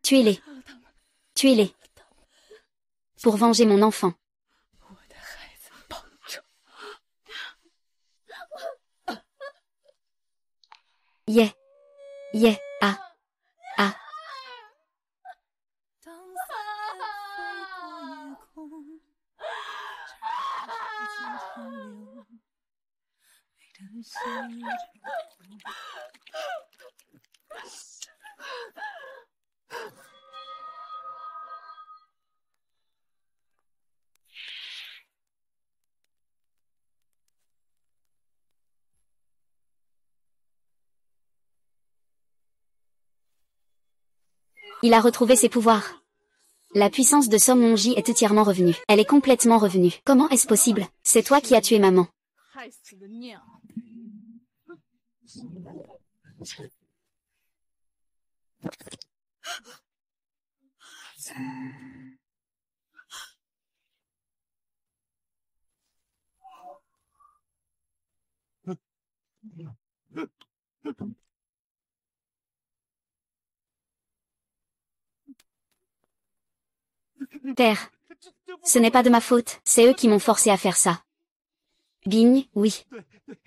Tuez-les. Tuez-les. Pour venger mon enfant. Yeah. Yeah. Ah. Ah. Il a retrouvé ses pouvoirs. La puissance de Som Hong-ji est entièrement revenue. Elle est complètement revenue. Comment est-ce possible? C'est toi qui as tué maman. Père, ce n'est pas de ma faute, c'est eux qui m'ont forcé à faire ça. Bigne, oui.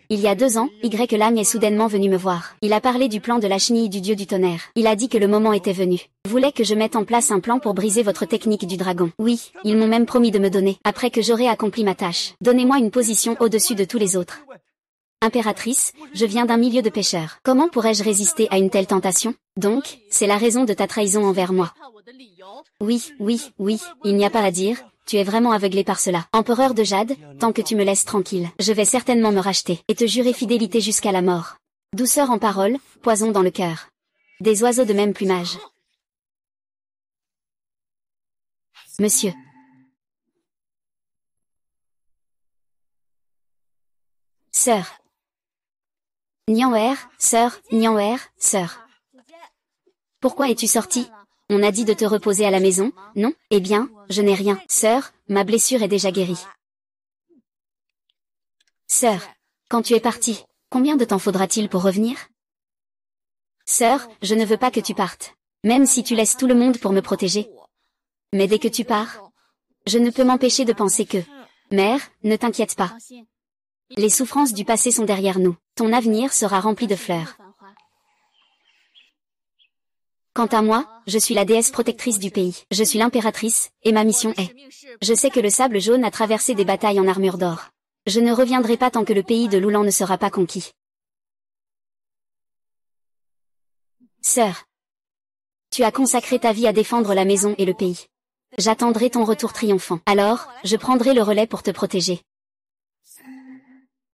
Il y a 2 ans, Y Lang est soudainement venu me voir. Il a parlé du plan de la chenille du dieu du tonnerre. Il a dit que le moment était venu. Voulait que je mette en place un plan pour briser votre technique du dragon. Oui, ils m'ont même promis de me donner, après que j'aurai accompli ma tâche. Donnez-moi une position au-dessus de tous les autres. Impératrice, je viens d'un milieu de pêcheurs. Comment pourrais-je résister à une telle tentation? Donc, c'est la raison de ta trahison envers moi. Oui, oui, oui, il n'y a pas à dire, tu es vraiment aveuglé par cela. Empereur de Jade, tant que tu me laisses tranquille, je vais certainement me racheter, et te jurer fidélité jusqu'à la mort. Douceur en parole, poison dans le cœur. Des oiseaux de même plumage. Monsieur. Sœur. Nianwer, sœur, Nianwer, sœur. Pourquoi es-tu sortie? On a dit de te reposer à la maison, non? Eh bien, je n'ai rien. Sœur, ma blessure est déjà guérie. Sœur, quand tu es partie, combien de temps faudra-t-il pour revenir? Sœur, je ne veux pas que tu partes. Même si tu laisses tout le monde pour me protéger. Mais dès que tu pars, je ne peux m'empêcher de penser que... Mère, ne t'inquiète pas. Les souffrances du passé sont derrière nous. Ton avenir sera rempli de fleurs. Quant à moi, je suis la déesse protectrice du pays. Je suis l'impératrice, et ma mission est... Je sais que le sable jaune a traversé des batailles en armure d'or. Je ne reviendrai pas tant que le pays de Lulan ne sera pas conquis. Sœur, tu as consacré ta vie à défendre la maison et le pays. J'attendrai ton retour triomphant. Alors, je prendrai le relais pour te protéger.